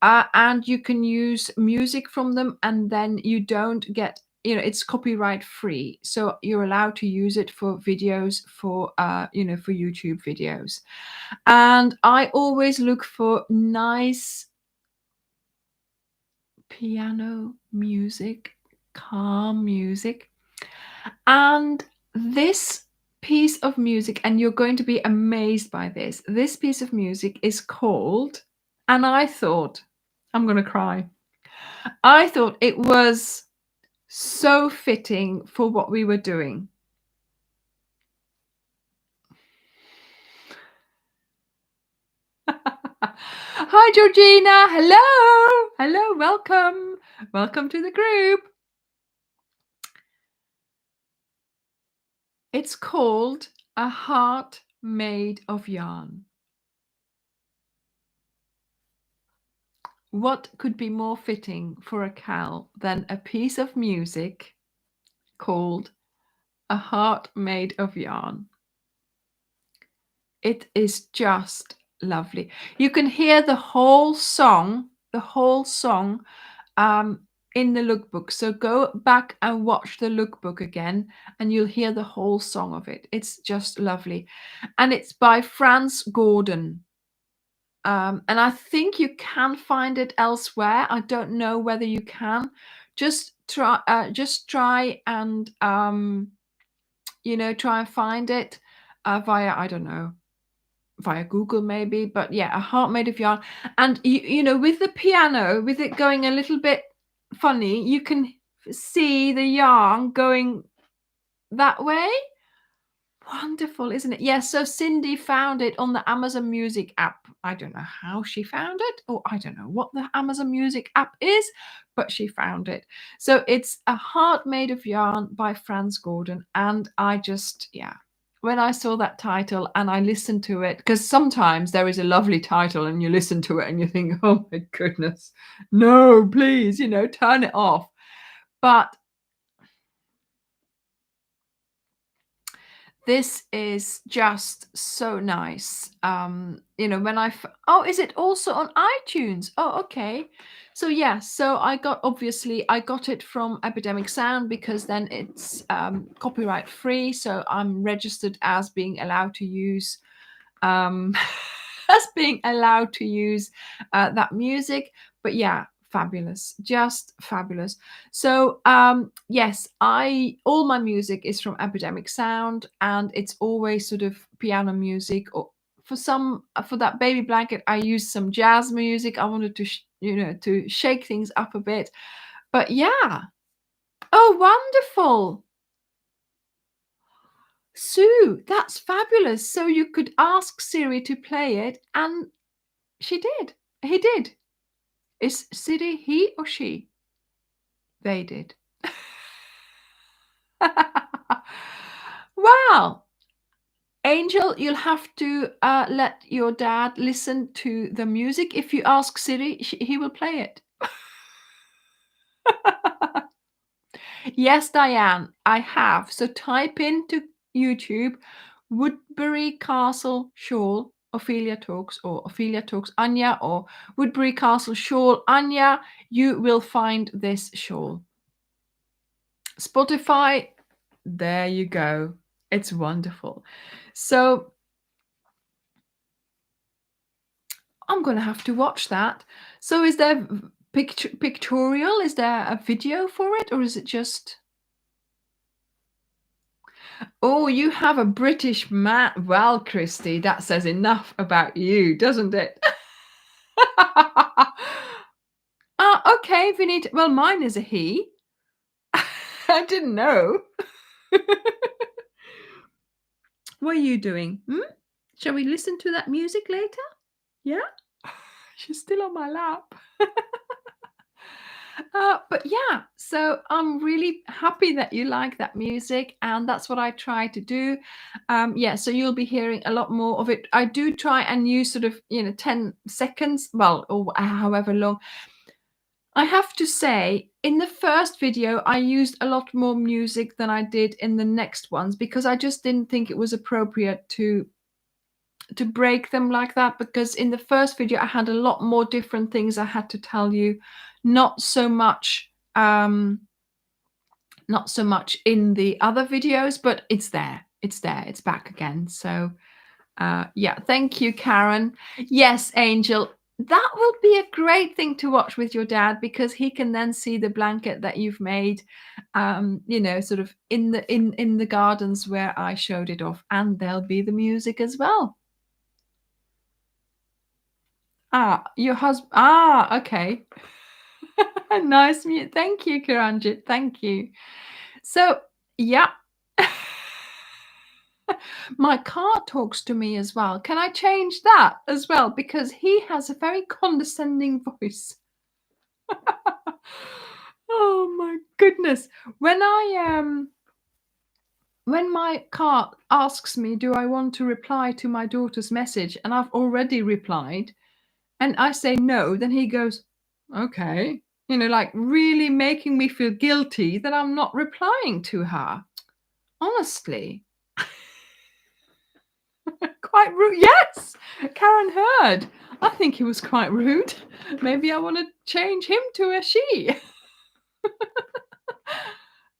And you can use music from them, and then you don't get, it's copyright free, so you're allowed to use it for videos, for for YouTube videos. And I always look for nice piano music, calm music. And this piece of music, and you're going to be amazed by this piece of music is called, and I thought, I'm going to cry. I thought it was so fitting for what we were doing. Hi, Georgina. Hello. Hello. Welcome. Welcome to the group. It's called A Heart Made of Yarn. What could be more fitting for a cowl than a piece of music called A Heart Made of Yarn? It is just lovely. You can hear the whole song in the lookbook. So go back and watch the lookbook again, and you'll hear the whole song of it. It's just lovely. And it's by France Gordon. And I think you can find it elsewhere. I don't know whether you can. Just try and try and find it via, I don't know, via Google maybe. But yeah, A Heart Made of Yarn. And with the piano, with it going a little bit funny, you can see the yarn going that way. Wonderful, isn't it? Yes, so Cindy found it on the Amazon Music app. I don't know how she found it, or I don't know what the Amazon Music app is, but she found it. So it's A Heart Made of Yarn by France Gordon. And I just, when I saw that title and I listened to it, because sometimes there is a lovely title and you listen to it and you think, oh my goodness, no, please, turn it off. But this is just so nice. When is it also on iTunes? Oh, okay. So yeah, so I got it from Epidemic Sound, because then it's copyright free. So I'm registered as being allowed to use that music. But yeah, fabulous, just fabulous. So yes, all my music is from Epidemic Sound, and it's always sort of piano music, or for that baby blanket I used some jazz music. I wanted to to shake things up a bit. But yeah, oh, wonderful, Sue, that's fabulous. So you could ask Siri to play it, and he did. Is Siri he or she? They did. Wow. Angel, you'll have to let your dad listen to the music. If you ask Siri, he will play it. Yes, Diane, I have. So type into YouTube Woodbury Castle Shawl Ophelia Talks, or Ophelia Talks Anja, or Woodbury Castle Shawl Anja. You will find this shawl. Spotify, there you go. It's wonderful. So I'm going to have to watch that. So is there pictorial? Is there a video for it, or is it just... Oh, you have a British man. Well, Christy, that says enough about you, doesn't it? Okay, Vinita. Well, mine is a he. I didn't know. What are you doing? Shall we listen to that music later? Yeah? She's still on my lap. But yeah, so I'm really happy that you like that music, and that's what I try to do. Yeah, so you'll be hearing a lot more of it. I do try and use sort of 10 seconds, well, or however long. I have to say, in the first video, I used a lot more music than I did in the next ones because I just didn't think it was appropriate to break them like that, because in the first video I had a lot more different things I had to tell you, not so much not so much in the other videos, but it's there. It's there. It's back again. So yeah, thank you, Karen. Yes, Angel, that will be a great thing to watch with your dad, because he can then see the blanket that you've made, you know, sort of in the gardens where I showed it off, and there'll be the music as well. Your husband. Okay. Nice mute. Thank you, Kiranjit. Thank you. So, yeah. My car talks to me as well. Can I change that as well? Because he has a very condescending voice. Oh my goodness. When my car asks me, do I want to reply to my daughter's message, and I've already replied, and I say no, then he goes, okay. You know, like really making me feel guilty that I'm not replying to her. Honestly. Quite rude. Yes, Karen heard. I think he was quite rude. Maybe I want to change him to a she.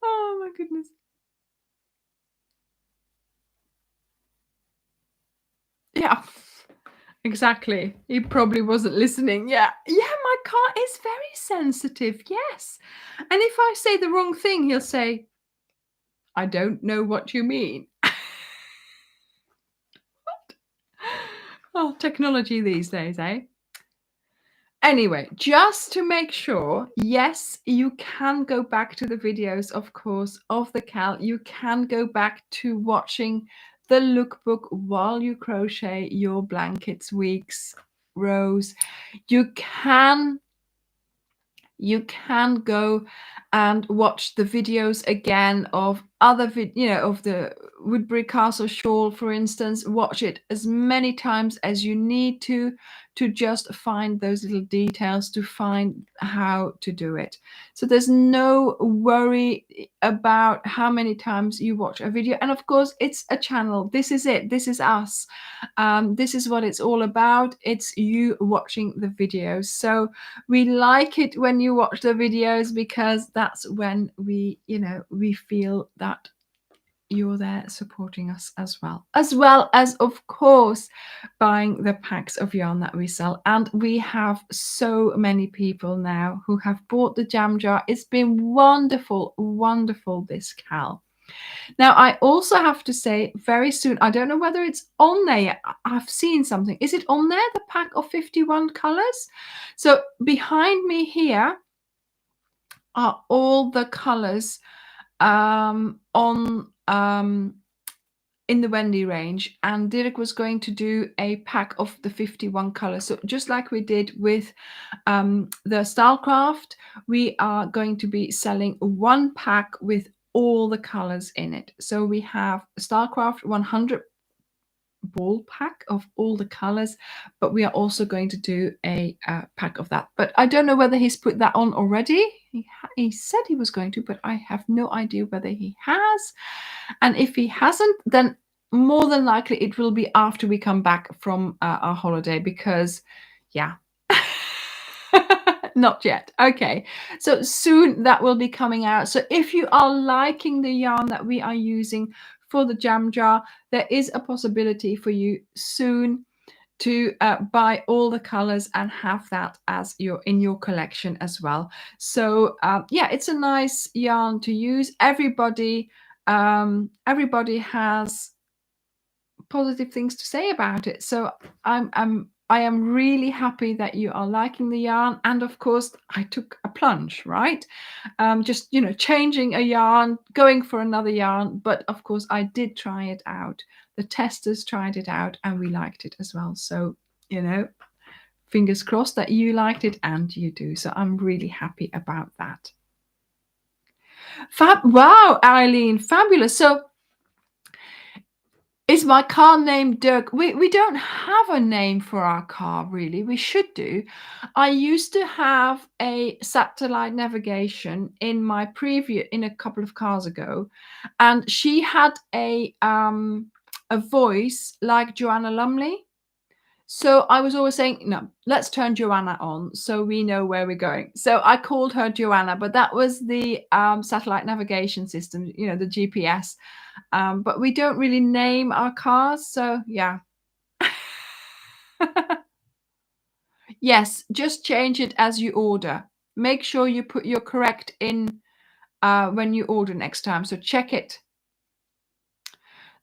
Oh my goodness. Yeah, exactly. He probably wasn't listening. Yeah, my car is very sensitive. Yes. And if I say the wrong thing, he'll say, I don't know what you mean. Oh, technology these days, eh? Anyway, just to make sure, yes, you can go back to the videos, of course, of the Cal. You can go back to watching the lookbook while you crochet your blankets, weeks, rows. You can go and watch the videos again of other of the Woodbury Castle shawl, for instance. Watch it as many times as you need to just find those little details, to find how to do it. So there's no worry about how many times you watch a video. And of course, it's a channel. This is it. This is us. This is what it's all about. It's you watching the videos. So we like it when you watch the videos, because that's when we feel that you're there supporting us, as well as of course buying the packs of yarn that we sell. And we have so many people now who have bought the jam jar. It's been wonderful this Cal. Now, I also have to say, very soon, I don't know whether it's on there yet. I've seen something. Is it on there, the pack of 51 colors? So behind me here are all the colors in the Wendy range, and Dirk was going to do a pack of the 51 colors. So just like we did with the Stylecraft, we are going to be selling one pack with all the colors in it. So we have Stylecraft 100 ball pack of all the colors, but we are also going to do a pack of that. But I don't know whether he's put that on already. He said he was going to, but I have no idea whether he has. And if he hasn't, then more than likely it will be after we come back from our holiday, because yeah. Not yet. Okay, so soon that will be coming out. So if you are liking the yarn that we are using for the jam jar, there is a possibility for you soon to buy all the colors and have that as in your collection as well. So yeah, it's a nice yarn to use. Everybody has positive things to say about it. So I am really happy that you are liking the yarn. And of course, I took a plunge, right? Just, changing a yarn, going for another yarn. But of course, I did try it out. The testers tried it out and we liked it as well. So, fingers crossed that you liked it and you do. So I'm really happy about that. Wow, Eileen, fabulous. So Is my car named Dirk? We don't have a name for our car, really. We should do. I used to have a satellite navigation in my in a couple of cars ago, and she had a voice like Joanna Lumley. So I was always saying, no, let's turn Joanna on so we know where we're going. So I called her Joanna, but that was the satellite navigation system, you know, the GPS. But we don't really name our cars. So yeah. Yes, just change it as you order. Make sure you put your correct in when you order next time. So check it.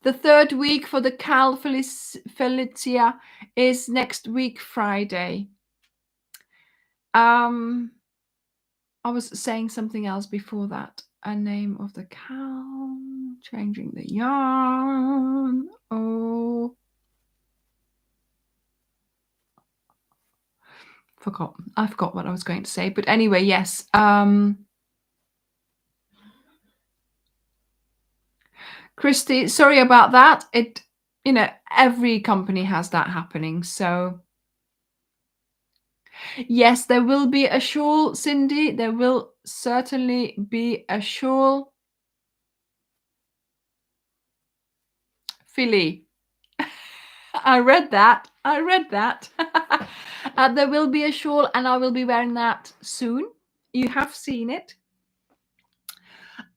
The third week for the Cal Felicia is next week, Friday. I was saying something else before that. A name of the cow, changing the yarn. Oh, I forgot what I was going to say. But anyway, yes. Christy, sorry about that. You know, every company has that happening. So yes, there will be a shawl, Cindy. There will certainly be a shawl. Philly. I read that. There will be a shawl, and I will be wearing that soon. You have seen it.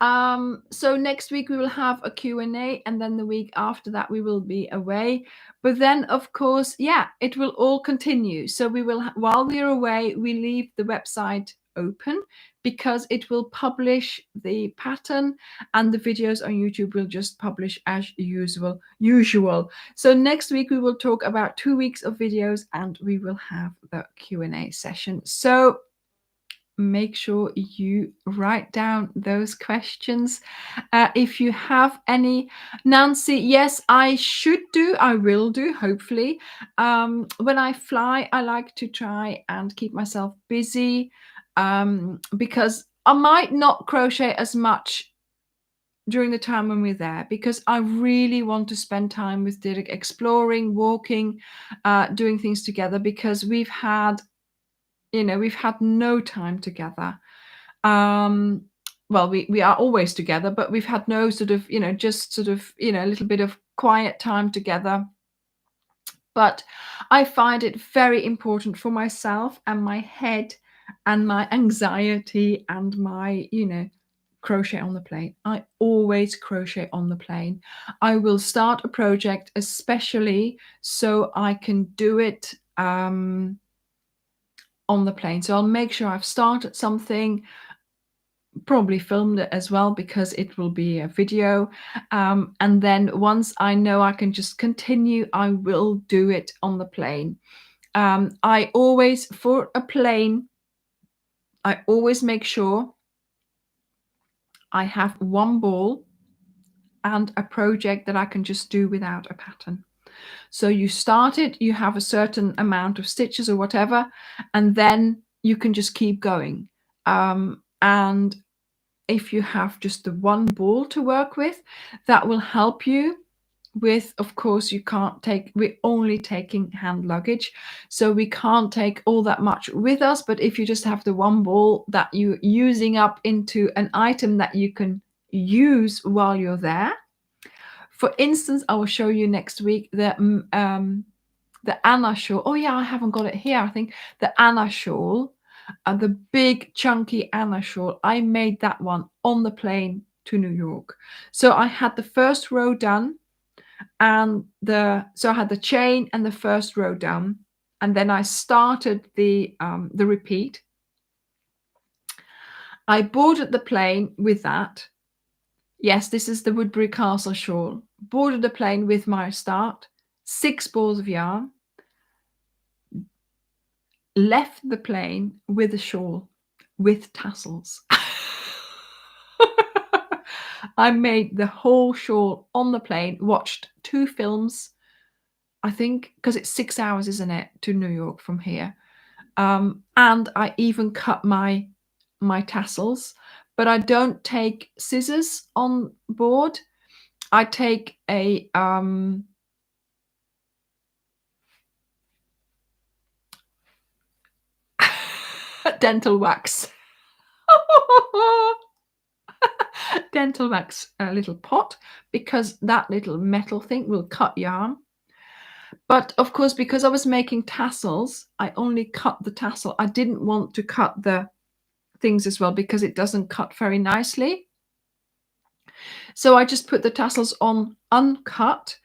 So next week we will have a Q&A, and then the week after that we will be away. But then, of course, yeah, it will all continue. So we will, while we're away, we leave the website open because it will publish the pattern, and the videos on YouTube will just publish as usual. So next week we will talk about 2 weeks of videos, and we will have the Q&A session. So make sure you write down those questions if you have any. Nancy, yes, I will do, hopefully. When I fly, I like to try and keep myself busy because I might not crochet as much during the time when we're there, because I really want to spend time with Dirk, exploring, walking, doing things together, because we've had no time together. Well, we are always together, but we've had no sort of, just sort of, a little bit of quiet time together. But I find it very important for myself and my head and my anxiety and my, crochet on the plane. I always crochet on the plane. I will start a project especially so I can do it on the plane. So I'll make sure I've started something, probably filmed it as well, because it will be a video. And then once I know I can just continue, I will do it on the plane. I always, for a plane, I always make sure I have one ball and a project that I can just do without a pattern. So you start it, you have a certain amount of stitches or whatever, and then you can just keep going. And if you have just the one ball to work with, that will help you with, of course, we're only taking hand luggage, so we can't take all that much with us. But if you just have the one ball that you're using up into an item that you can use while you're there. For instance, I will show you next week the Anna shawl. Oh yeah, I haven't got it here. I think the Anna shawl, the big chunky Anna shawl. I made that one on the plane to New York. So I had the first row done, and so I had the chain and the first row done, and then I started the repeat. I boarded the plane with that. Yes, this is the Woodbury Castle shawl. Boarded the plane with my start, 6 balls of yarn, left the plane with a shawl with tassels. I made the whole shawl on the plane, watched 2 films, I think, because it's 6 hours, isn't it, to New York from here. And I even cut my tassels, but I don't take scissors on board. I take a dental wax. Dental wax, a little pot, because that little metal thing will cut yarn. But of course, because I was making tassels, I only cut the tassel. I didn't want to cut the things as well because it doesn't cut very nicely. So I just put the tassels on uncut.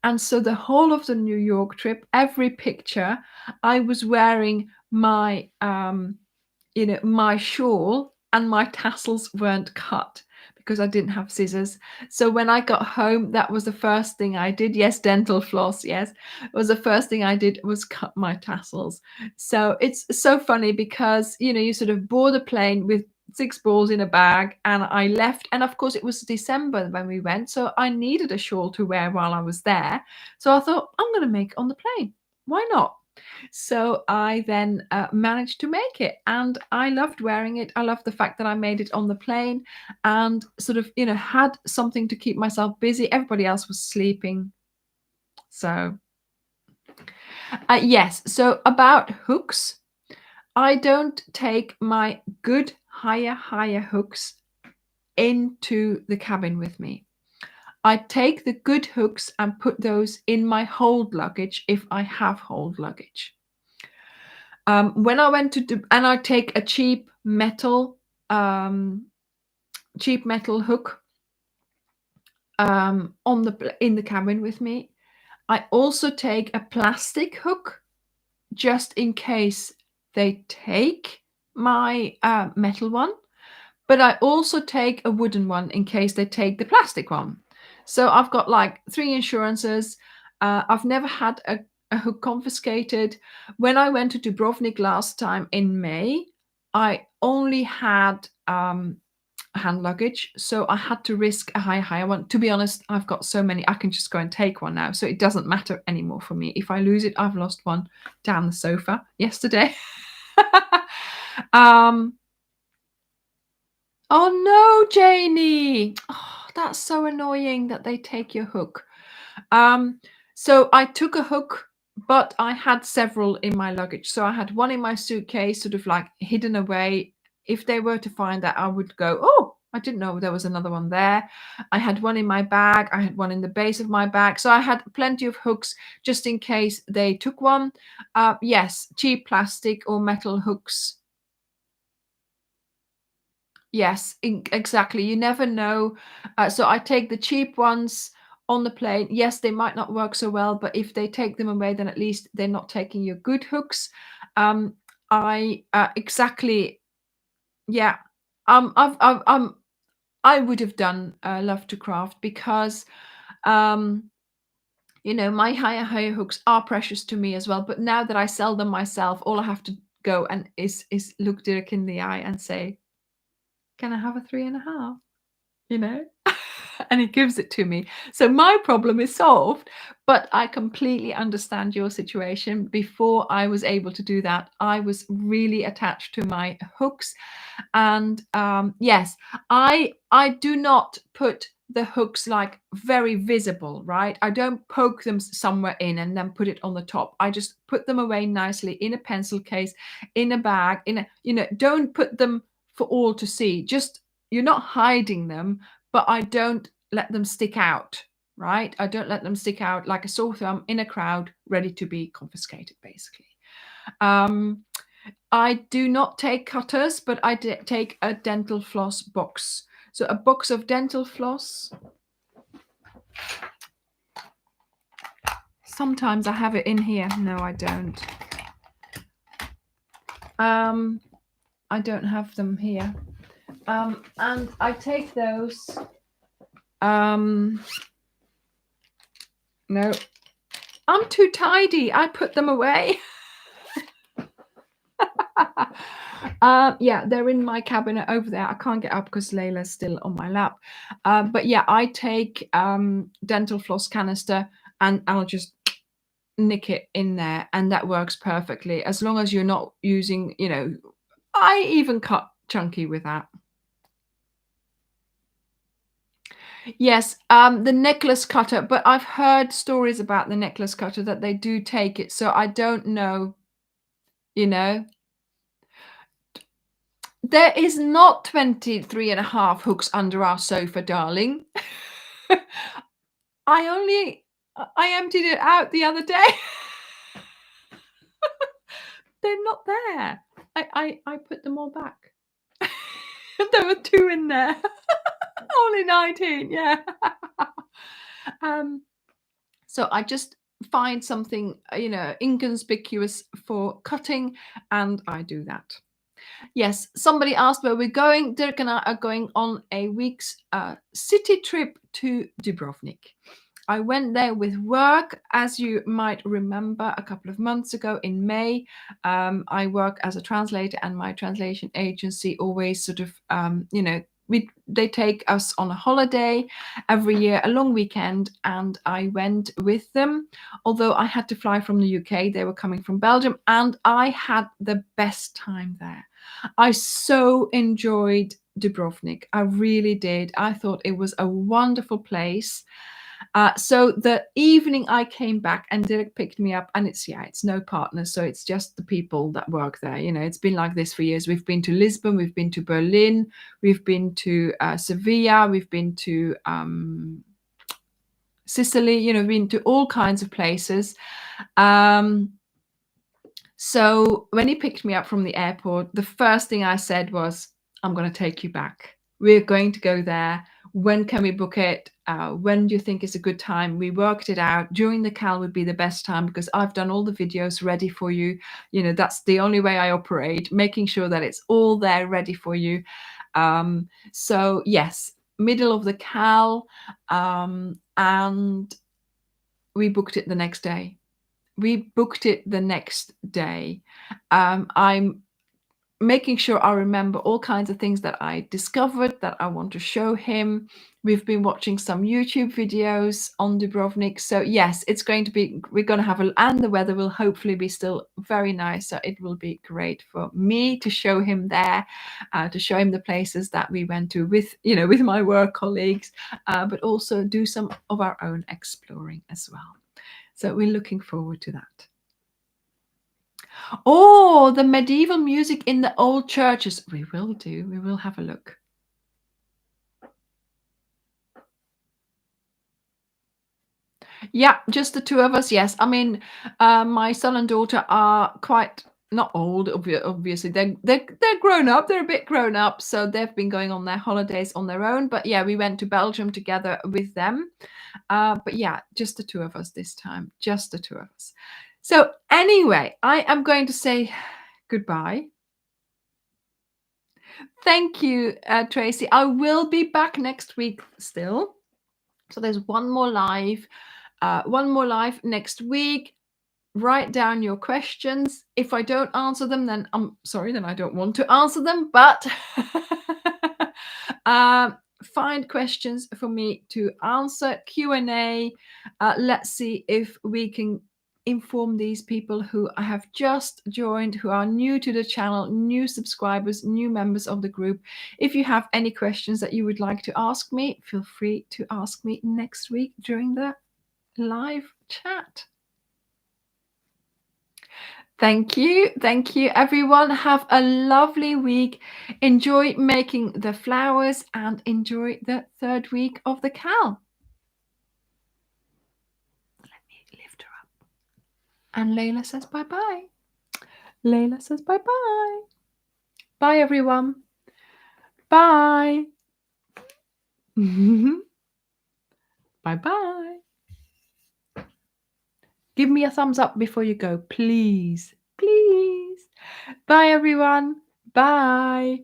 And so the whole of the New York trip, every picture, I was wearing my my shawl, and my tassels weren't cut because I didn't have scissors. So when I got home, that was the first thing I did. Yes, dental floss. Yes, it was the first thing I did was cut my tassels. So it's so funny because you sort of board a plane with 6 balls in a bag, and I left. And of course, it was December when we went, so I needed a shawl to wear while I was there. So I thought, I'm going to make it on the plane. Why not? So I then managed to make it, and I loved wearing it. I loved the fact that I made it on the plane, and sort of had something to keep myself busy. Everybody else was sleeping. So yes, so about hooks, I don't take my good higher hooks into the cabin with me. I take the good hooks and put those in my hold luggage if I have hold luggage. When I went to and I take a cheap metal hook in the cabin with me. I also take a plastic hook just in case they take my metal one, but I also take a wooden one in case they take the plastic one. So I've got like 3 insurances. I've never had a hook confiscated. When I went to Dubrovnik last time in May, I only had hand luggage, so I had to risk a higher one. To be honest, I've got so many, I can just go and take one now, so it doesn't matter anymore for me. If I lose it, I've lost one down the sofa yesterday. Oh no, Janie. Oh, that's so annoying that they take your hook. So I took a hook, but I had several in my luggage. So I had one in my suitcase, sort of like hidden away. If they were to find that, I would go, oh, I didn't know there was another one there. I had one in my bag. I had one in the base of my bag. So I had plenty of hooks just in case they took one. Yes, cheap plastic or metal hooks. Yes, exactly. You never know. So I take the cheap ones on the plane. Yes, they might not work so well, but if they take them away, then at least they're not taking your good hooks. I exactly. Yeah. I would have done Love to Craft because my higher hooks are precious to me as well. But now that I sell them myself, all I have to go and is look Dirk in the eye and say, "Can I have a 3.5?" You know? And he gives it to me. So my problem is solved, but I completely understand your situation. Before I was able to do that, I was really attached to my hooks. And yes, I do not put the hooks like very visible, right? I don't poke them somewhere in and then put it on the top. I just put them away nicely in a pencil case, in a bag, don't put them for all to see. Just, you're not hiding them, but I don't let them stick out, right? I don't let them stick out like a sore thumb in a crowd ready to be confiscated, basically. I do not take cutters, but I take a dental floss box. So a box of dental floss. Sometimes I have it in here. No, I don't. I don't have them here. And I take those. No, I'm too tidy. I put them away. Yeah, they're in my cabinet over there. I can't get up because Layla's still on my lap. But yeah, I take dental floss canister and I'll just nick it in there, and that works perfectly as long as you're not using, I even cut chunky with that. Yes, the necklace cutter, but I've heard stories about the necklace cutter that they do take it, so I don't know, There is not 23 and a half hooks under our sofa, darling. I emptied it out the other day. They're not there. I put them all back. There were 2 in there. Only 19, yeah. So I just find something, inconspicuous for cutting, and I do that. Yes, somebody asked where we're going. Dirk and I are going on a week's city trip to Dubrovnik. I went there with work, as you might remember, a couple of months ago in May. I work as a translator, and my translation agency always sort of, they take us on a holiday every year, a long weekend, and I went with them. Although I had to fly from the UK, they were coming from Belgium, and I had the best time there. I so enjoyed Dubrovnik. I really did. I thought it was a wonderful place. So the evening I came back and Dirk picked me up, and it's no partner, so it's just the people that work there. It's been like this for years. We've been to Lisbon, we've been to Berlin, we've been to Sevilla, we've been to Sicily. Been to all kinds of places. So when he picked me up from the airport, the first thing I said was, I'm going to take you back. We're going to go there. When can we book it? When do you think is a good time? We worked it out. During the CAL would be the best time because I've done all the videos ready for you. That's the only way I operate, making sure that it's all there ready for you. So yes, middle of the CAL, and we booked it the next day. I'm making sure I remember all kinds of things that I discovered that I want to show him. We've been watching some YouTube videos on Dubrovnik. So yes, we're going to have and the weather will hopefully be still very nice. So it will be great for me to show him there, to show him the places that we went to with my work colleagues, but also do some of our own exploring as well. So we're looking forward to that. Oh, the medieval music in the old churches. We will do. We will have a look. Yeah, just the 2 of us. Yes. I mean, my son and daughter are quite not old, obviously. They're grown up. They're a bit grown up. So they've been going on their holidays on their own. But yeah, we went to Belgium together with them. But yeah, just the 2 of us this time. Just the 2 of us. So anyway, I am going to say goodbye. Thank you, Tracy. I will be back next week still. So there's one more live next week. Write down your questions. If I don't answer them, then I'm sorry, then I don't want to answer them. But find questions for me to answer. Q&A. Let's see if we can inform these people who have just joined, who are new to the channel, new subscribers, new members of the group. If you have any questions that you would like to ask me, feel free to ask me next week during the live chat. Thank you. Thank you, everyone. Have a lovely week. Enjoy making the flowers and enjoy the 3rd week of the CAL. Let me lift her up. And Layla says bye-bye. Layla says bye-bye. Bye, everyone. Bye. Bye-bye. Give me a thumbs up before you go, please. Please. Bye, everyone. Bye.